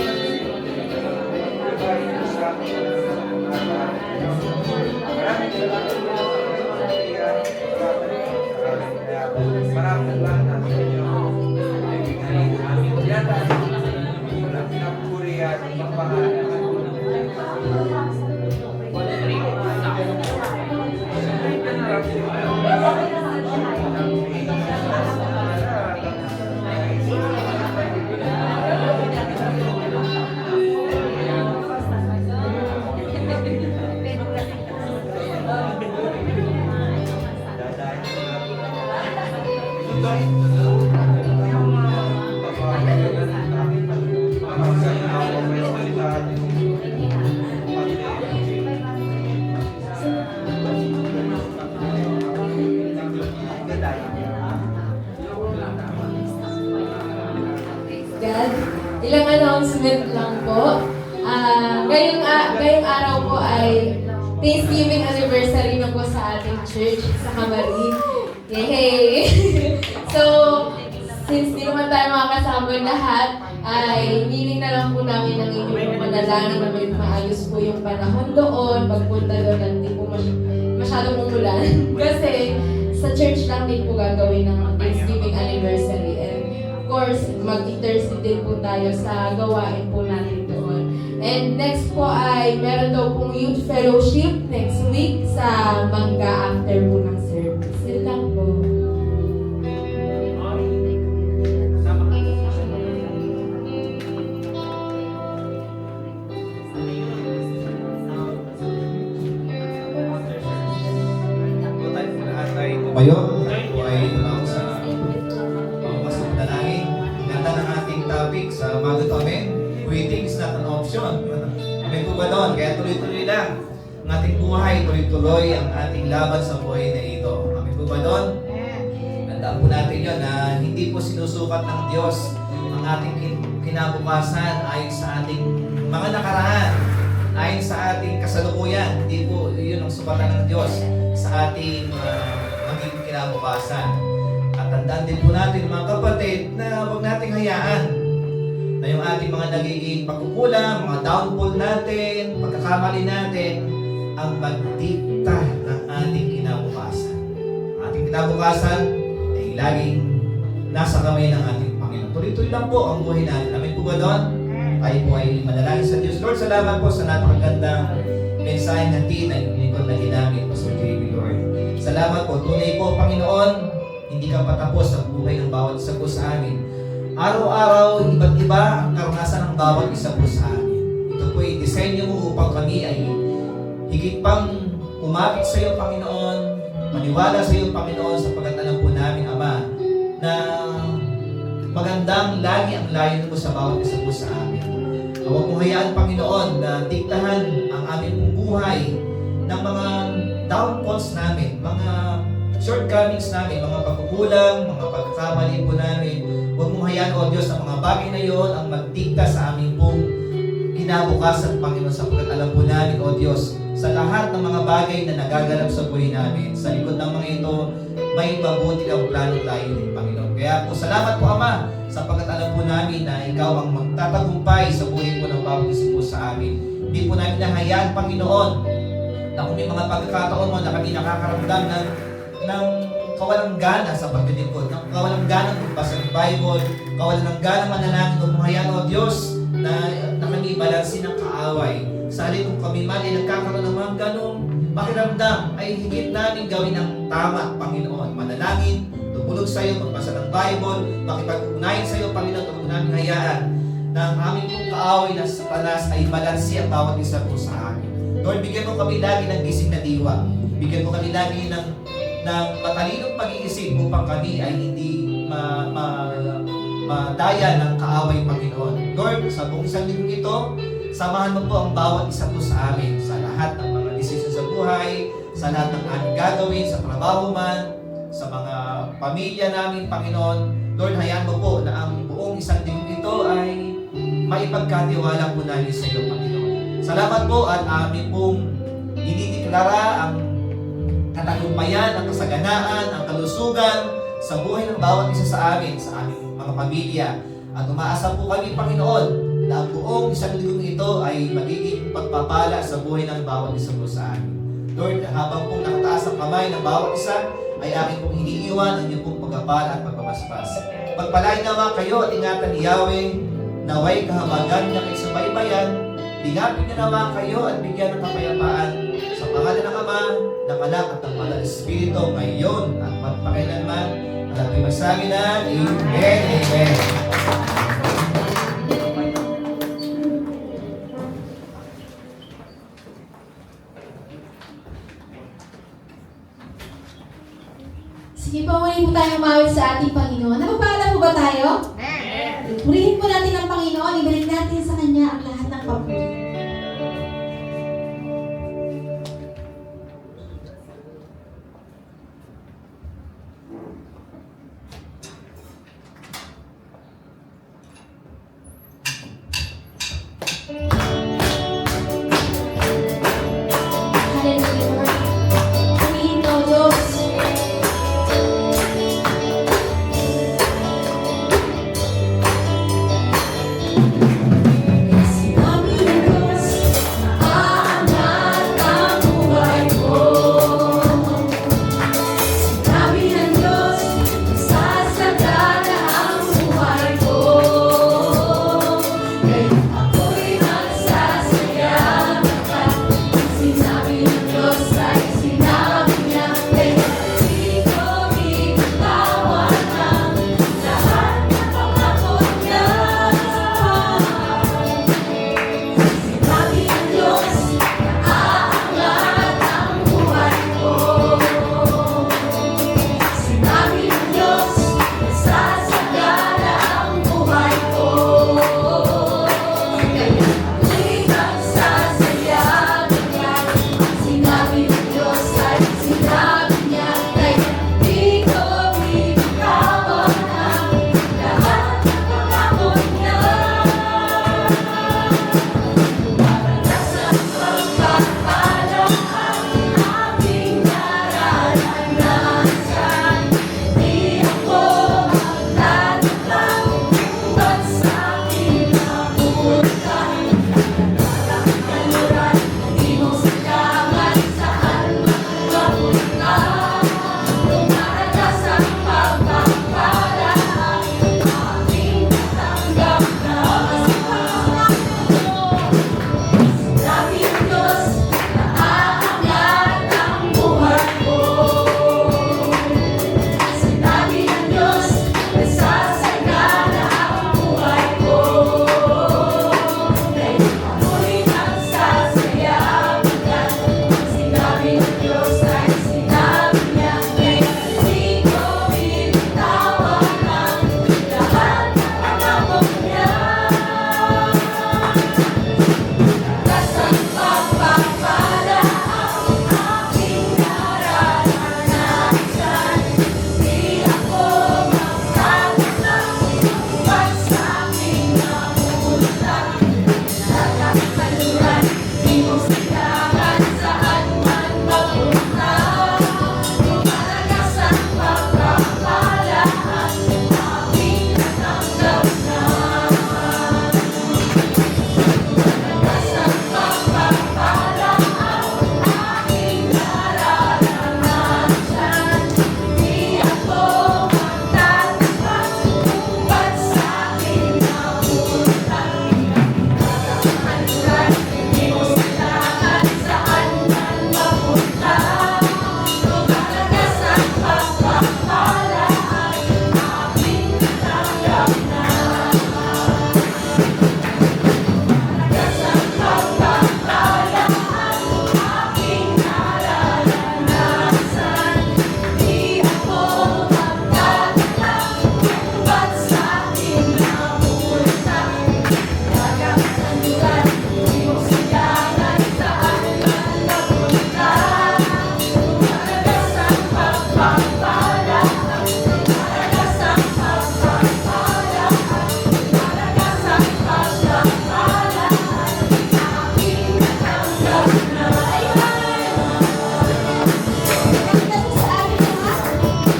Maraming salamat po maraming salamat sa inyo. Yan ang pinapuri at pagpahala. God, ilang announcement lang po. Ngayong araw po ay Thanksgiving anniversary na po sa ating church sa Camarin. Yay! So, since di naman tayo makakasama lahat, ay meaning na lang po namin ng inyong manalangin na may maayos po yung panahon doon, pagpunta doon at hindi po masyadong umulan. Kasi sa church lang din po gagawin ng Thanksgiving anniversary. And of course, mag-intercede din po tayo sa gawain po natin doon. And next po ay meron daw pong youth fellowship next week sa Mangga after po ng service. Yun lang po. Tumayo, tayo ay tumawag sa pangpasok na langit. Ganda ng ating topic sa umaga to, amen. Quitting is not an option. Amen po ba doon? Kaya tuloy-tuloy lang ang ating buhay, tuloy-tuloy ang ating laban sa buhay na ito. Amen po ba doon? Tandaan po natin yun na hindi po sinusukat ng Diyos ang ating kinabukasan ayon sa ating mga nakaraan, ayon sa ating kasalukuyan. Hindi po yun ang sukatan ng Diyos sa ating magiging kinabukasan. At At tandaan din po natin mga kapatid na huwag nating hayaan na yung ating mga nagiging pagkukulang, mga downfall natin, pagkakamali natin, ang magdikta ng ating kinabukasan. Ang ating kinabukasan ay laging nasa kamay ng ating Panginoon. Tuloy-tuloy lang po ang buhay natin. Amin po ba doon? Tayo po ay manalangin sa Diyos. Lord, salamat po sa napakagandang mensahe ng tinay na ginamit po sa JB, Lord. Salamat po. Tunay po, Panginoon, hindi ka patapos sa buhay ng bawat isa po sa amin. Araw-araw, iba't iba ang karanasan ng bawat isa po sa amin. Ito po ay disenyo mo upang kami ay higit pang umapit sa iyo, Panginoon, maniwala sa iyo, Panginoon, sapagkat alam po namin, Ama, na magandang lagi ang layo mo sa bawat isa po sa amin. Huwag mong hayaan, Panginoon, na diktahan ang aming pong buhay ng mga downfalls namin, mga shortcomings namin, mga pagkukulang, mga pagkakamali po namin. Huwag mong hayaan, O Diyos, ang mga bagay na yon ang magdikta sa aming pong kinabukasan, Panginoon, sapagkat alam po namin, O Diyos, sa lahat ng mga bagay na nagaganap sa buhay namin, sa likod ng mga ito, may mabuti ang plano tayo din, Panginoon. Kaya po, salamat po, Ama, sapagkat alam po namin na Ikaw ang magtatagumpay sa buhay po ng bawat isa po sa amin. Hindi po namin nahayaan, Panginoon, na kung may mga pagkakataon mo na kami nakakaramdam ng kawalang gana sa paglilingkod, ng kawalang gana magbasa ng Bible, kawalang gana manalangin, o hayaan, O Diyos, na kami balansin ng kaaway. Sa halip kung kami man ay nagkakaroon ng mga ganong pakiramdam, ay higit namin gawin ang tama, Panginoon. Manalangin, tumulog sa iyo, magbasa ng Bible, makipag-ugnayan sa iyo, Panginoon, huwag namin hayaan na ang aming pong kaaway na Satanas ay balansi ang bawat isa po sa amin. Lord, bigyan mo kami lagi ng gising na diwa. Bigyan mo kami lagi ng matalinong pag-iisip upang kami ay hindi madaya ng kaaway, Panginoon. Lord, sa buong isang linggo ito, samahan mo po ang bawat isa po sa amin sa lahat ng mga desisyon sa buhay, sa lahat ng aming gagawin, sa trabaho man, sa mga pamilya namin, Panginoon. Lord, hayaan mo po na ang buong isang linggo ito ay maipagkatiwala po namin sa iyo, Panginoon. Salamat po at amin pong dinideklara ang katagumpayan, ang kasaganaan, ang kalusugan sa buhay ng bawat isa sa amin, sa aming mga pamilya. At umaasa po kami, Panginoon, na ang buong isang linggo ito ay magiging pagpapala sa buhay ng bawat isa po sa amin. Lord, habang pong nakataas ang kamay ng bawat isa, ay aking pong iniiwan ang iyong pong pagpapala at pagpapaspas. Pagpalain nawa kayo at ingatan ni Yahweh, naway kahabagan niya kay subaybayan, Ligapin niyo naman kayo at bigyan ng kapayapaan sa pangalan ng Ama, ng Anak at ng Banal na Espiritu ngayon at magpakailanman. At ako'y magsabi na, Amen, Amen. Sige po, muli po tayong umawit sa ating Panginoon. Napapala po ba tayo? Purihin po natin ang Panginoon. Ibalik natin sa Kanya ang lahat ng papuri.